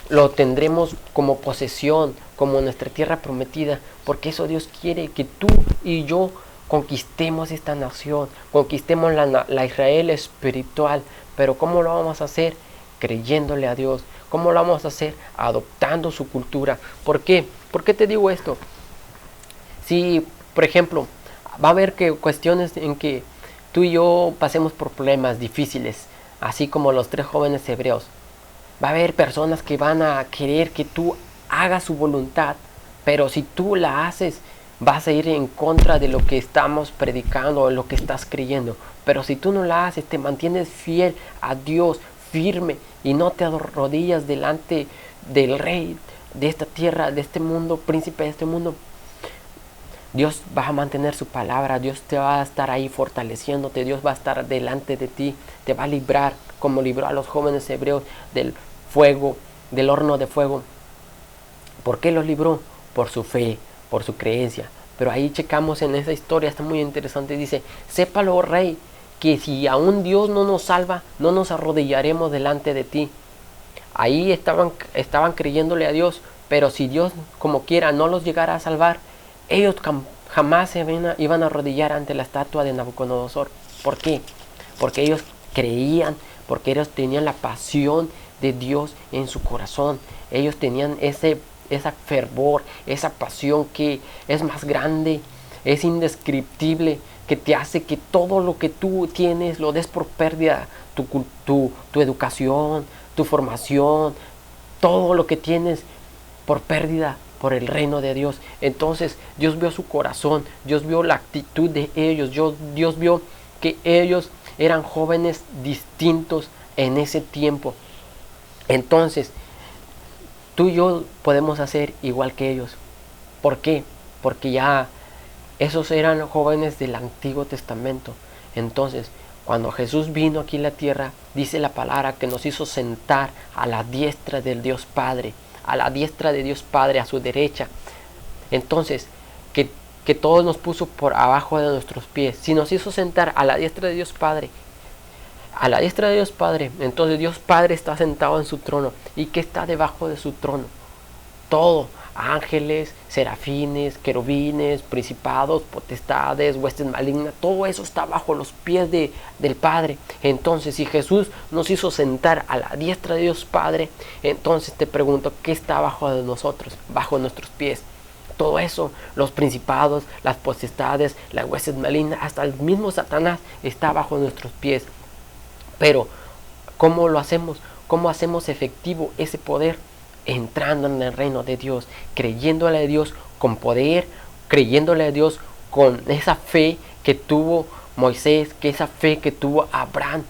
lo tendremos como posesión, como nuestra tierra prometida, porque eso Dios quiere, que tú y yo conquistemos esta nación, conquistemos la Israel espiritual. Pero ¿cómo lo vamos a hacer? Creyéndole a Dios. ¿Cómo lo vamos a hacer? Adoptando su cultura. ¿Por qué? ¿Por qué te digo esto? Si, por ejemplo, va a haber cuestiones en que tú y yo pasemos por problemas difíciles, así como los 3 jóvenes hebreos. Va a haber personas que van a querer que tú hagas su voluntad, pero si tú la haces, vas a ir en contra de lo que estamos predicando, en lo que estás creyendo. Pero si tú no la haces, te mantienes fiel a Dios, firme, y no te arrodillas delante del rey de esta tierra, de este mundo, príncipe de este mundo, Dios va a mantener su palabra, Dios te va a estar ahí fortaleciéndote, Dios va a estar delante de ti, te va a librar como libró a los jóvenes hebreos del fuego, del horno de fuego. ¿Por qué los libró? Por su fe, por su creencia. Pero ahí checamos en esa historia, está muy interesante, dice, sépalo, oh rey, que si aún Dios no nos salva, no nos arrodillaremos delante de ti. Ahí estaban creyéndole a Dios, pero si Dios como quiera no los llegara a salvar, ellos jamás se iban a arrodillar ante la estatua de Nabucodonosor. ¿Por qué? Porque ellos creían, porque ellos tenían la pasión de Dios en su corazón. Ellos tenían esa fervor, esa pasión que es más grande, es indescriptible, que te hace que todo lo que tú tienes lo des por pérdida, tu educación, tu formación, todo lo que tienes por pérdida por el reino de Dios. Entonces Dios vio su corazón, Dios vio la actitud de ellos, Dios vio que ellos eran jóvenes distintos en ese tiempo. Entonces tú y yo podemos hacer igual que ellos. ¿Por qué? Porque ya esos eran jóvenes del Antiguo Testamento. Entonces cuando Jesús vino aquí a la tierra, dice la palabra que nos hizo sentar a la diestra del Dios Padre, a la diestra de Dios Padre, a su derecha. Entonces, que todos nos puso por abajo de nuestros pies. Si nos hizo sentar a la diestra de Dios Padre, a la diestra de Dios Padre, entonces Dios Padre está sentado en su trono. ¿Y qué está debajo de su trono? Todo. Ángeles, serafines, querubines, principados, potestades, huestes malignas, todo eso está bajo los pies del Padre. Entonces, si Jesús nos hizo sentar a la diestra de Dios Padre, entonces te pregunto, ¿qué está bajo de nosotros, bajo nuestros pies? Todo eso, los principados, las potestades, las huestes malignas, hasta el mismo Satanás está bajo nuestros pies. Pero, ¿cómo lo hacemos? ¿Cómo hacemos efectivo ese poder? Entrando en el reino de Dios, creyéndole a Dios con poder, creyéndole a Dios con esa fe que tuvo Moisés, que esa fe que tuvo Abraham.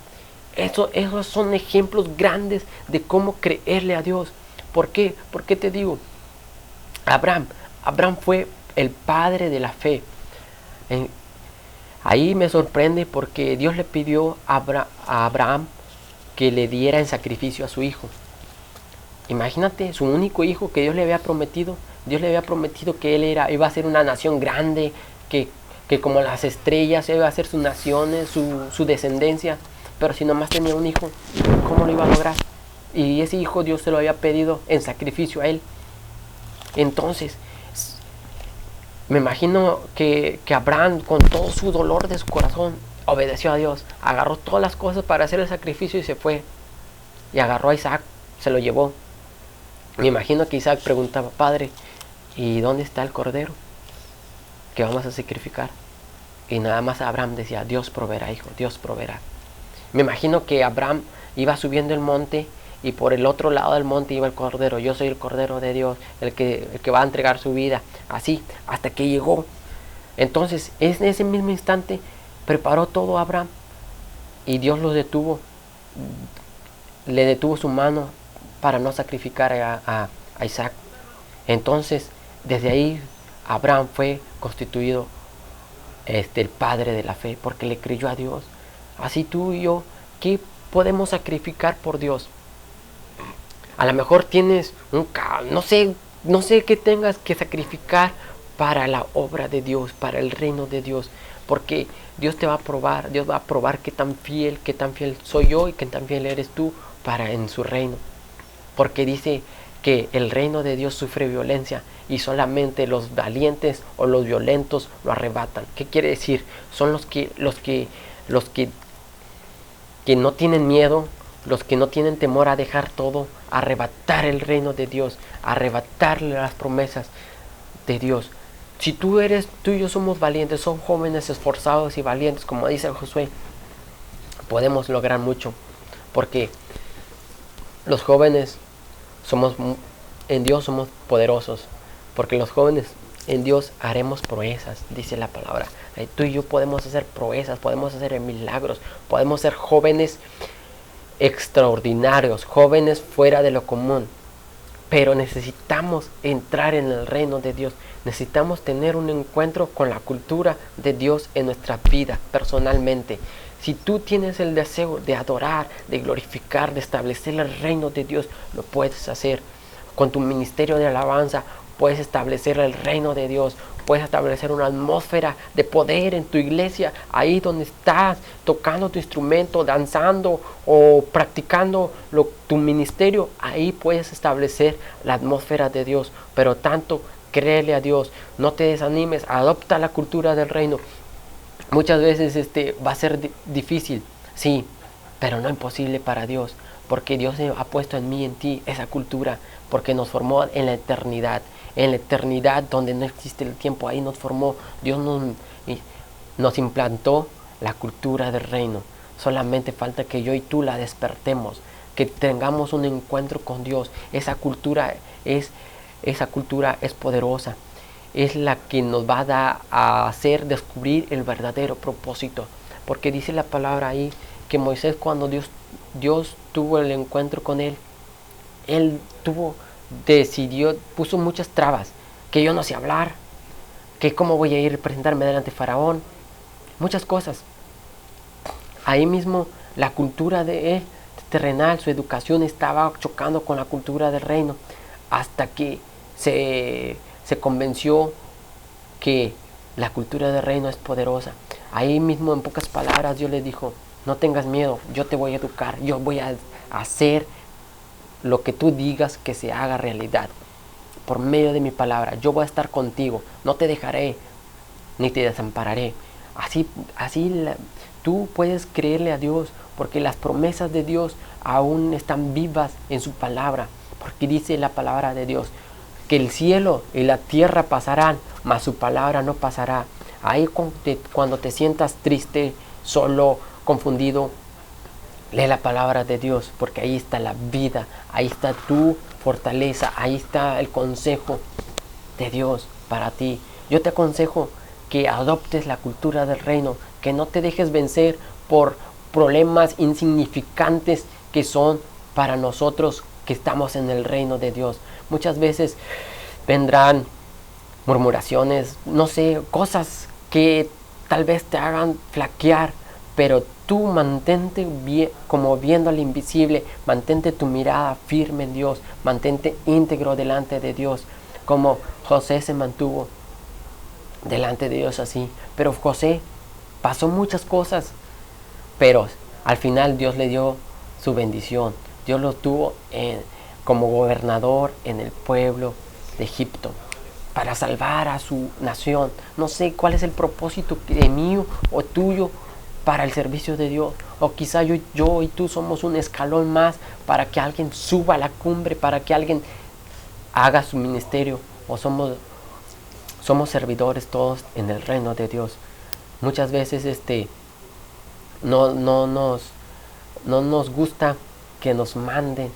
Esos son ejemplos grandes de cómo creerle a Dios. ¿Por qué? ¿Por qué te digo? Abraham fue el padre de la fe. Ahí me sorprende porque Dios le pidió a Abraham que le diera en sacrificio a su hijo. Imagínate, su único hijo que Dios le había prometido. Dios le había prometido que él iba a ser una nación grande, que como las estrellas iba a ser sus naciones, su descendencia. Pero si nomás tenía un hijo, ¿cómo lo iba a lograr? Y ese hijo Dios se lo había pedido en sacrificio a él. Entonces, me imagino que Abraham, con todo su dolor de su corazón, obedeció a Dios. Agarró todas las cosas para hacer el sacrificio y se fue. Y agarró a Isaac, se lo llevó. Me imagino que Isaac preguntaba, Padre, ¿y dónde está el cordero que vamos a sacrificar? Y nada más Abraham decía, Dios proveerá, hijo, Dios proveerá. Me imagino que Abraham iba subiendo el monte y por el otro lado del monte iba el cordero. Yo soy el cordero de Dios, el que va a entregar su vida. Así, hasta que llegó. Entonces, en ese mismo instante, preparó todo Abraham y Dios lo detuvo. Le detuvo su mano para no sacrificar a Isaac. Entonces, desde ahí, Abraham fue constituido el padre de la fe, porque le creyó a Dios. Así tú y yo, ¿qué podemos sacrificar por Dios? A lo mejor tienes no sé qué tengas que sacrificar para la obra de Dios, para el reino de Dios, porque Dios te va a probar, Dios va a probar qué tan fiel soy yo y qué tan fiel eres tú en su reino. Porque dice que el reino de Dios sufre violencia y solamente los valientes o los violentos lo arrebatan. ¿Qué quiere decir? Son los que no tienen miedo, los que no tienen temor a dejar todo, a arrebatar el reino de Dios, a arrebatarle las promesas de Dios. Si tú y yo somos valientes, son jóvenes esforzados y valientes, como dice Josué, podemos lograr mucho, porque los jóvenes en Dios somos poderosos, porque los jóvenes en Dios haremos proezas, dice la palabra. Tú y yo podemos hacer proezas, podemos hacer milagros, podemos ser jóvenes extraordinarios, jóvenes fuera de lo común. Pero necesitamos entrar en el reino de Dios. Necesitamos tener un encuentro con la cultura de Dios en nuestra vida personalmente. Si tú tienes el deseo de adorar, de glorificar, de establecer el reino de Dios, lo puedes hacer. Con tu ministerio de alabanza puedes establecer el reino de Dios. Puedes establecer una atmósfera de poder en tu iglesia, ahí donde estás tocando tu instrumento, danzando o practicando tu ministerio. Ahí puedes establecer la atmósfera de Dios. Pero tanto, créele a Dios, no te desanimes, adopta la cultura del reino. Muchas veces va a ser difícil, sí, pero no imposible para Dios, porque Dios ha puesto en mí y en ti esa cultura, porque nos formó en la eternidad. En la eternidad donde no existe el tiempo, ahí nos formó. Dios nos implantó la cultura del reino. Solamente falta que yo y tú la despertemos, que tengamos un encuentro con Dios. Esa cultura es poderosa. Es la que nos va a hacer descubrir el verdadero propósito. Porque dice la palabra ahí que Moisés, cuando Dios tuvo el encuentro con él puso muchas trabas, que yo no sé hablar, que cómo voy a ir a presentarme delante de Faraón, muchas cosas. Ahí mismo la cultura de él, terrenal, su educación estaba chocando con la cultura del reino, hasta que se convenció que la cultura del reino es poderosa. Ahí mismo, en pocas palabras, Dios le dijo: no tengas miedo, yo te voy a educar, yo voy a hacer lo que tú digas que se haga realidad. Por medio de mi palabra, yo voy a estar contigo, no te dejaré, ni te desampararé. Así tú puedes creerle a Dios, porque las promesas de Dios aún están vivas en su palabra. Porque dice la palabra de Dios que el cielo y la tierra pasarán, mas su palabra no pasará. Ahí cuando te sientas triste, solo, confundido, lee la palabra de Dios, porque ahí está la vida, ahí está tu fortaleza, ahí está el consejo de Dios para ti. Yo te aconsejo que adoptes la cultura del reino, que no te dejes vencer por problemas insignificantes que son para nosotros que estamos en el reino de Dios. Muchas veces vendrán murmuraciones, no sé, cosas que tal vez te hagan flaquear, pero tú mantente como viendo al invisible, mantente tu mirada firme en Dios, mantente íntegro delante de Dios, como José se mantuvo delante de Dios así. Pero José pasó muchas cosas, pero al final Dios le dio su bendición. Dios lo tuvo como gobernador en el pueblo de Egipto, para salvar a su nación. No sé cuál es el propósito mío o tuyo para el servicio de Dios, o quizá yo y tú somos un escalón más para que alguien suba a la cumbre, para que alguien haga su ministerio, o somos servidores todos en el reino de Dios. Muchas veces no nos gusta que nos manden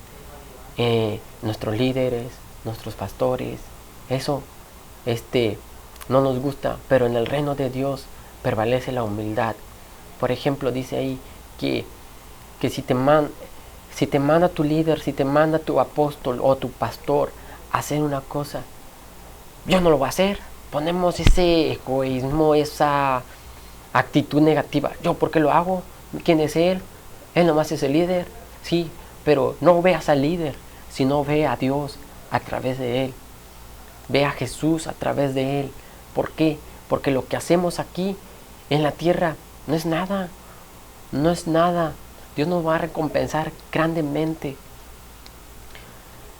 nuestros líderes, nuestros pastores. Eso no nos gusta, pero en el reino de Dios prevalece la humildad. Por ejemplo, dice ahí que si te manda tu líder, si te manda tu apóstol o tu pastor a hacer una cosa, yo no lo voy a hacer. Ponemos ese egoísmo, esa actitud negativa. ¿Yo por qué lo hago? ¿Quién es él? Él nomás es el líder. Sí, pero no veas al líder, sino ve a Dios a través de él. Ve a Jesús a través de él. ¿Por qué? Porque lo que hacemos aquí en la tierra no es nada. No es nada. Dios nos va a recompensar grandemente.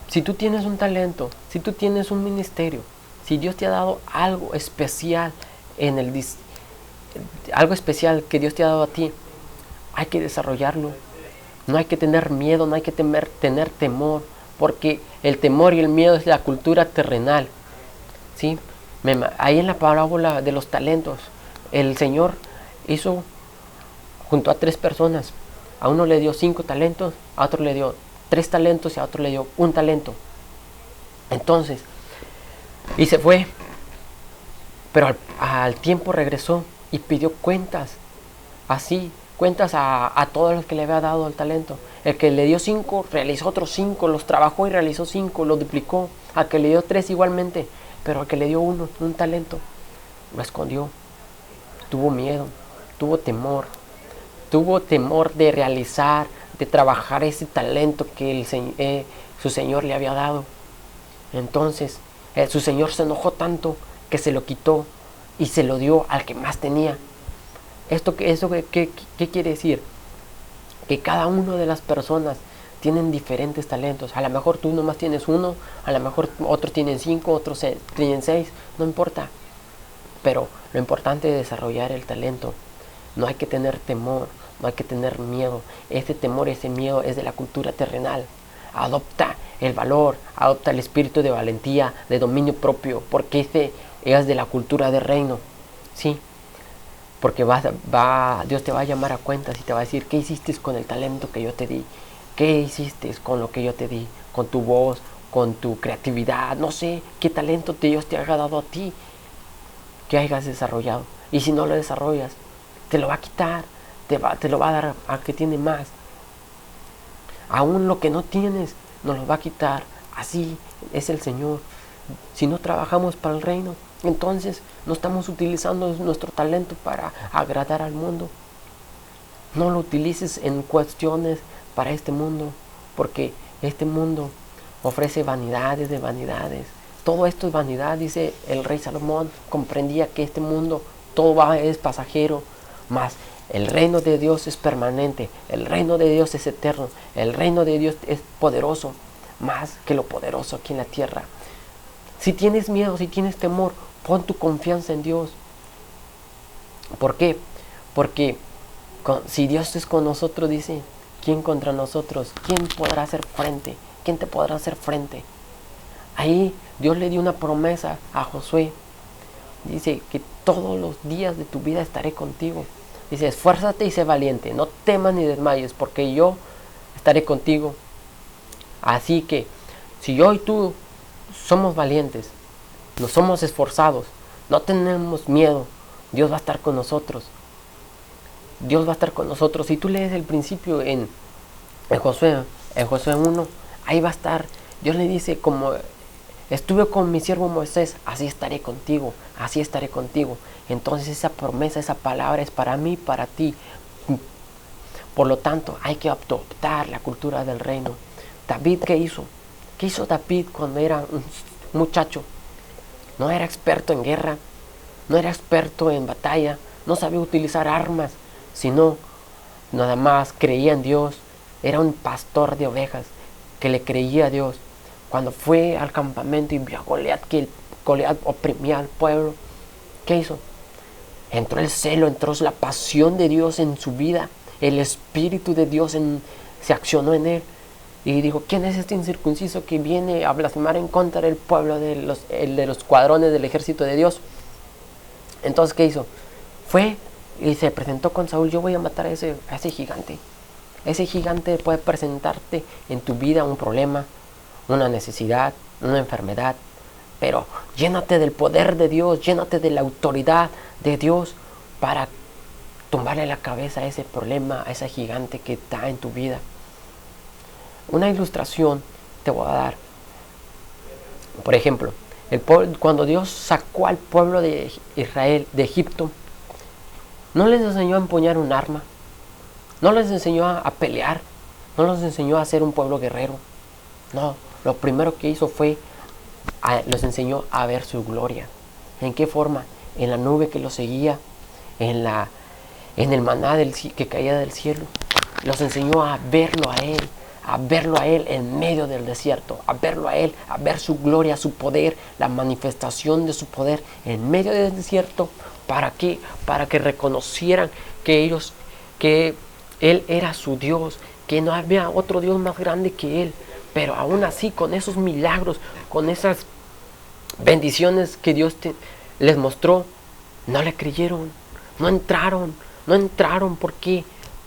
Si tú tienes un talento, si tú tienes un ministerio, si Dios te ha dado algo especial algo especial que Dios te ha dado a ti, hay que desarrollarlo. No hay que tener miedo, no hay que tener temor, porque el temor y el miedo es la cultura terrenal. ¿Sí? Ahí en la parábola de los talentos, el Señor hizo junto a 3 personas. A uno le dio 5 talentos, a otro le dio 3 talentos y a otro le dio 1 talento. Entonces, y se fue, pero al tiempo regresó y pidió cuentas. Así cuentas a todos los que le había dado el talento. El que le dio 5, realizó otros 5, los trabajó y realizó 5, los duplicó. Al que le dio 3 igualmente, pero al que le dio 1, un talento, lo escondió. Tuvo miedo, tuvo temor de realizar, de trabajar ese talento que su Señor le había dado. Entonces, su Señor se enojó tanto que se lo quitó y se lo dio al que más tenía. ¿Qué quiere decir? Que cada una de las personas tienen diferentes talentos. A lo mejor tú nomás tienes 1, a lo mejor otros tienen 5, otros tienen 6, no importa. Pero lo importante es desarrollar el talento. No hay que tener temor, no hay que tener miedo. Ese temor, ese miedo es de la cultura terrenal. Adopta el valor, adopta el espíritu de valentía, de dominio propio, porque ese es de la cultura del reino. Sí, porque Dios te va a llamar a cuentas y te va a decir: ¿qué hiciste con el talento que yo te di? ¿Qué hiciste con lo que yo te di? Con tu voz, con tu creatividad, no sé qué talento Dios te haya dado a ti, que hayas desarrollado. Y si no lo desarrollas, te lo va a quitar, te lo va a dar a que tiene más. Aún lo que no tienes, nos lo va a quitar. Así es el Señor. Si no trabajamos para el reino, entonces no estamos utilizando nuestro talento para agradar al mundo. No lo utilices en cuestiones para este mundo, porque este mundo ofrece vanidades de vanidades. Todo esto es vanidad, dice el rey Salomón. Comprendía que este mundo todo es pasajero, mas el reino de Dios es permanente, el reino de Dios es eterno, el reino de Dios es poderoso, más que lo poderoso aquí en la tierra. Si tienes miedo, si tienes temor, pon tu confianza en Dios. ¿Por qué? Porque si Dios es con nosotros, dice, ¿quién contra nosotros? ¿Quién podrá hacer frente? ¿Quién te podrá hacer frente? Ahí Dios le dio una promesa a Josué. Dice que todos los días de tu vida estaré contigo. Dice: esfuérzate y sé valiente, no temas ni desmayes, porque yo estaré contigo. Así que si yo y tú somos valientes, no somos esforzados, no tenemos miedo, Dios va a estar con nosotros. Dios va a estar con nosotros. Si tú lees el principio en Josué 1, ahí va a estar. Dios le dice: como estuve con mi siervo Moisés, así estaré contigo, así estaré contigo. Entonces esa promesa, esa palabra es para mí, para ti. Por lo tanto, hay que adoptar la cultura del reino. David, ¿qué hizo? ¿Qué hizo David cuando era un muchacho? No era experto en guerra, no era experto en batalla, no sabía utilizar armas, sino nada más creía en Dios. Era un pastor de ovejas que le creía a Dios. Cuando fue al campamento y vio a Goliat, que Goliat oprimía al pueblo, ¿qué hizo? Entró el celo, entró la pasión de Dios en su vida, el Espíritu de Dios se accionó en él. Y dijo: ¿quién es este incircunciso que viene a blasfemar en contra del pueblo de los cuadrones del ejército de Dios? Entonces, ¿qué hizo? Fue y se presentó con Saúl: yo voy a matar a ese gigante. Ese gigante puede presentarte en tu vida un problema, una necesidad, una enfermedad, pero llénate del poder de Dios, llénate de la autoridad de Dios para tumbarle la cabeza a ese problema, a ese gigante que está en tu vida. Una ilustración te voy a dar. Por ejemplo, cuando Dios sacó al pueblo de Israel de Egipto, no les enseñó a empuñar un arma, no les enseñó a pelear, no les enseñó a ser un pueblo guerrero. No, lo primero que hizo fue, les enseñó a ver su gloria. ¿En qué forma? En la nube que los seguía, en el maná que caía del cielo. Los enseñó a verlo a Él en medio del desierto, a verlo a Él, a ver su gloria, su poder, la manifestación de su poder en medio del desierto. ¿Para qué? Para que reconocieran que Él era su Dios, que no había otro Dios más grande que Él. Pero aún así, con esos milagros, con esas bendiciones que Dios les mostró, no le creyeron, no entraron. ¿Por qué?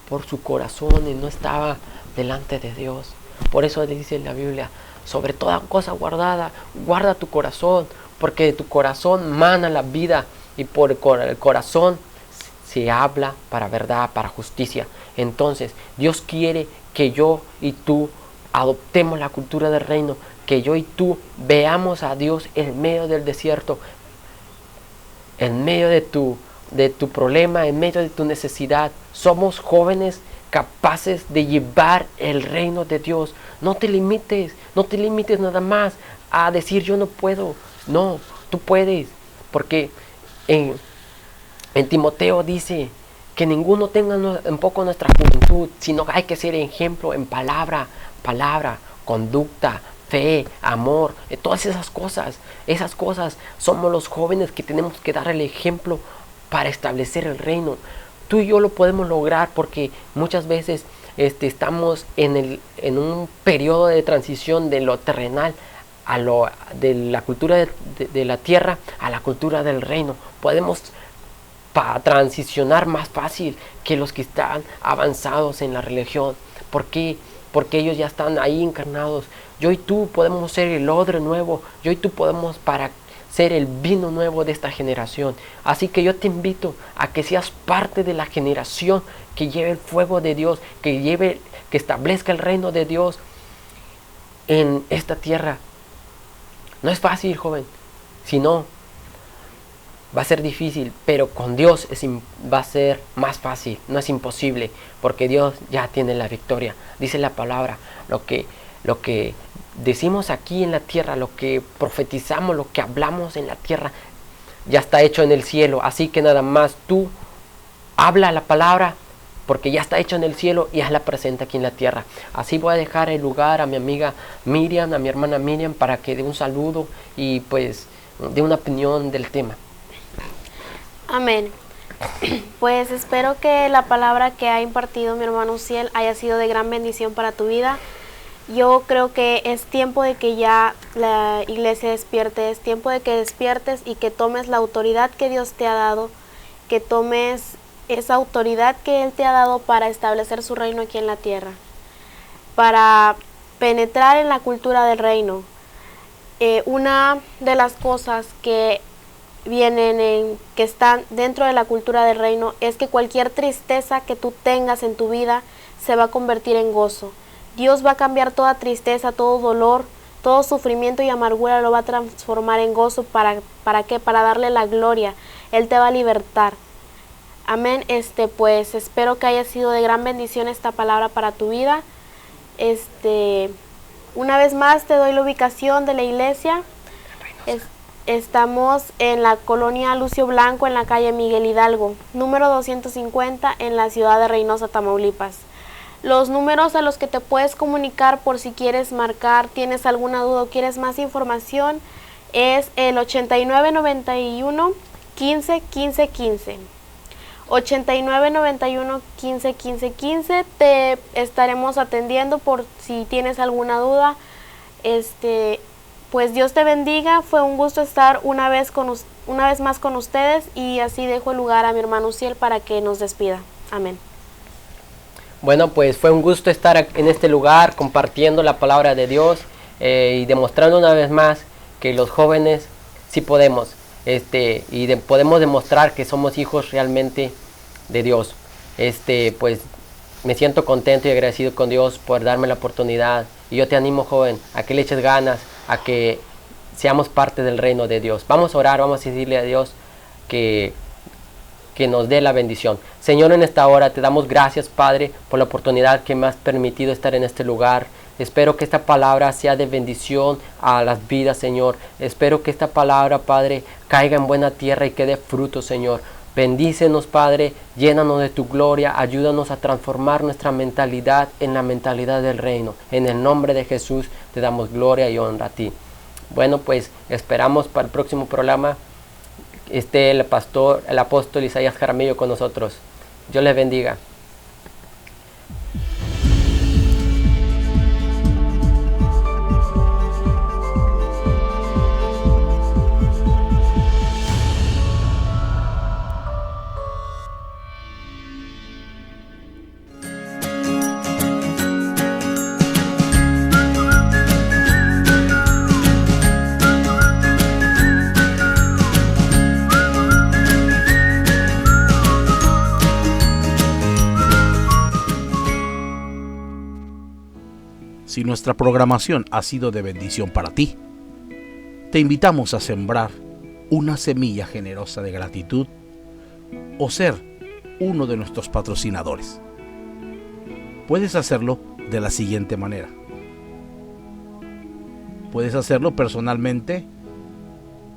Por su corazón y no estaba delante de Dios. Por eso dice en la Biblia: sobre toda cosa guardada, guarda tu corazón, porque de tu corazón mana la vida, y por el corazón se habla para verdad, para justicia. Entonces, Dios quiere que yo y tú adoptemos la cultura del reino, que yo y tú veamos a Dios en medio del desierto, en medio de tu problema, en medio de tu necesidad. Somos jóvenes capaces de llevar el reino de Dios. No te limites nada más a decir yo no puedo. No, tú puedes, porque en Timoteo dice que ninguno tenga en poco nuestra juventud, sino que hay que ser ejemplo en palabra, conducta, fe, amor, todas esas cosas somos los jóvenes que tenemos que dar el ejemplo para establecer el reino. Tú y yo lo podemos lograr porque muchas veces estamos en un periodo de transición de lo terrenal de la cultura de la tierra a la cultura del reino. Podemos transicionar más fácil que los que están avanzados en la religión. ¿Por qué? Porque ellos ya están ahí encarnados. Yo y tú podemos ser el odre nuevo. Yo y tú podemos ser el vino nuevo de esta generación. Así que yo te invito a que seas parte de la generación que lleve el fuego de Dios, que establezca el reino de Dios en esta tierra. No es fácil, joven. Si no, va a ser difícil, pero con Dios va a ser más fácil. No es imposible, porque Dios ya tiene la victoria. Dice la palabra, lo que decimos aquí en la tierra, lo que profetizamos, lo que hablamos en la tierra, ya está hecho en el cielo. Así que nada más tú habla la palabra, porque ya está hecho en el cielo y hazla presente aquí en la tierra. Así voy a dejar el lugar a mi amiga Miriam, a mi hermana Miriam, para que dé un saludo y pues dé una opinión del tema. Amén. Pues espero que la palabra que ha impartido mi hermano Uziel haya sido de gran bendición para tu vida. Yo creo que es tiempo de que ya la iglesia despierte, es tiempo de que despiertes y que tomes la autoridad que Dios te ha dado, que tomes esa autoridad que Él te ha dado para establecer su reino aquí en la tierra, para penetrar en la cultura del reino. Una de las cosas que que están dentro de la cultura del reino es que cualquier tristeza que tú tengas en tu vida se va a convertir en gozo. Dios va a cambiar toda tristeza, todo dolor, todo sufrimiento y amargura, lo va a transformar en gozo. ¿Para qué? Para darle la gloria. Él te va a libertar. Amén. Pues espero que haya sido de gran bendición esta palabra para tu vida. Una vez más te doy la ubicación de la iglesia. Estamos en la colonia Lucio Blanco, en la calle Miguel Hidalgo, número 250, en la ciudad de Reynosa, Tamaulipas. Los números a los que te puedes comunicar por si quieres marcar, tienes alguna duda o quieres más información, es el 8991 15 15 15. 8991 15 15 15. Te estaremos atendiendo por si tienes alguna duda. Pues Dios te bendiga. Fue un gusto estar una vez más con ustedes, y así dejo el lugar a mi hermano Uziel para que nos despida. Amén. Bueno, pues fue un gusto estar en este lugar compartiendo la palabra de Dios y demostrando una vez más que los jóvenes sí podemos podemos demostrar que somos hijos realmente de Dios. Pues me siento contento y agradecido con Dios por darme la oportunidad, y yo te animo, joven, a que le eches ganas, a que seamos parte del reino de Dios. Vamos a orar, vamos a decirle a Dios que nos dé la bendición. Señor, en esta hora te damos gracias, Padre, por la oportunidad que me has permitido estar en este lugar. Espero que esta palabra sea de bendición a las vidas, Señor. Espero que esta palabra, Padre, caiga en buena tierra y que dé fruto, Señor. Bendícenos, Padre, llénanos de tu gloria, ayúdanos a transformar nuestra mentalidad en la mentalidad del reino. En el nombre de Jesús te damos gloria y honra a ti. Bueno, pues esperamos para el próximo programa esté el apóstol Isaías Jaramillo con nosotros. Dios les bendiga. Si nuestra programación ha sido de bendición para ti, te invitamos a sembrar una semilla generosa de gratitud o ser uno de nuestros patrocinadores. Puedes hacerlo de la siguiente manera. Puedes hacerlo personalmente,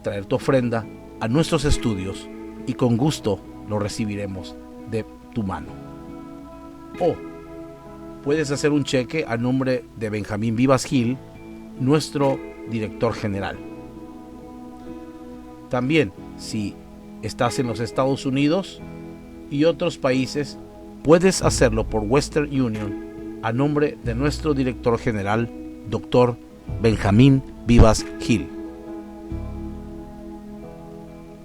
traer tu ofrenda a nuestros estudios y con gusto lo recibiremos de tu mano. O puedes hacer un cheque a nombre de Benjamín Vivas Gil, nuestro director general. También, si estás en los Estados Unidos y otros países, puedes hacerlo por Western Union a nombre de nuestro director general, Dr. Benjamín Vivas Gil.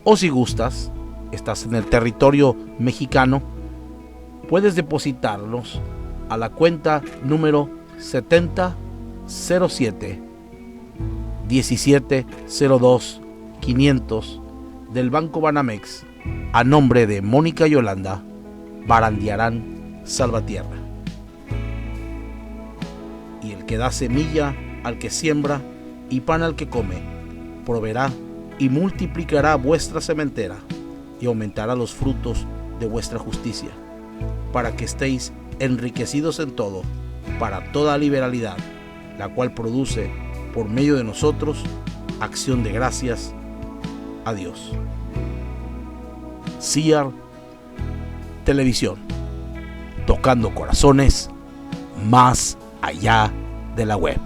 O si gustas, estás en el territorio mexicano, puedes depositarlos a la cuenta número 7007 1702 500 del Banco Banamex a nombre de Mónica Yolanda Barandiarán Salvatierra. Y el que da semilla al que siembra y pan al que come, proveerá y multiplicará vuestra sementera y aumentará los frutos de vuestra justicia, para que estéis enriquecidos en todo, para toda liberalidad, la cual produce por medio de nosotros acción de gracias a Dios. CIAR Televisión, tocando corazones más allá de la web.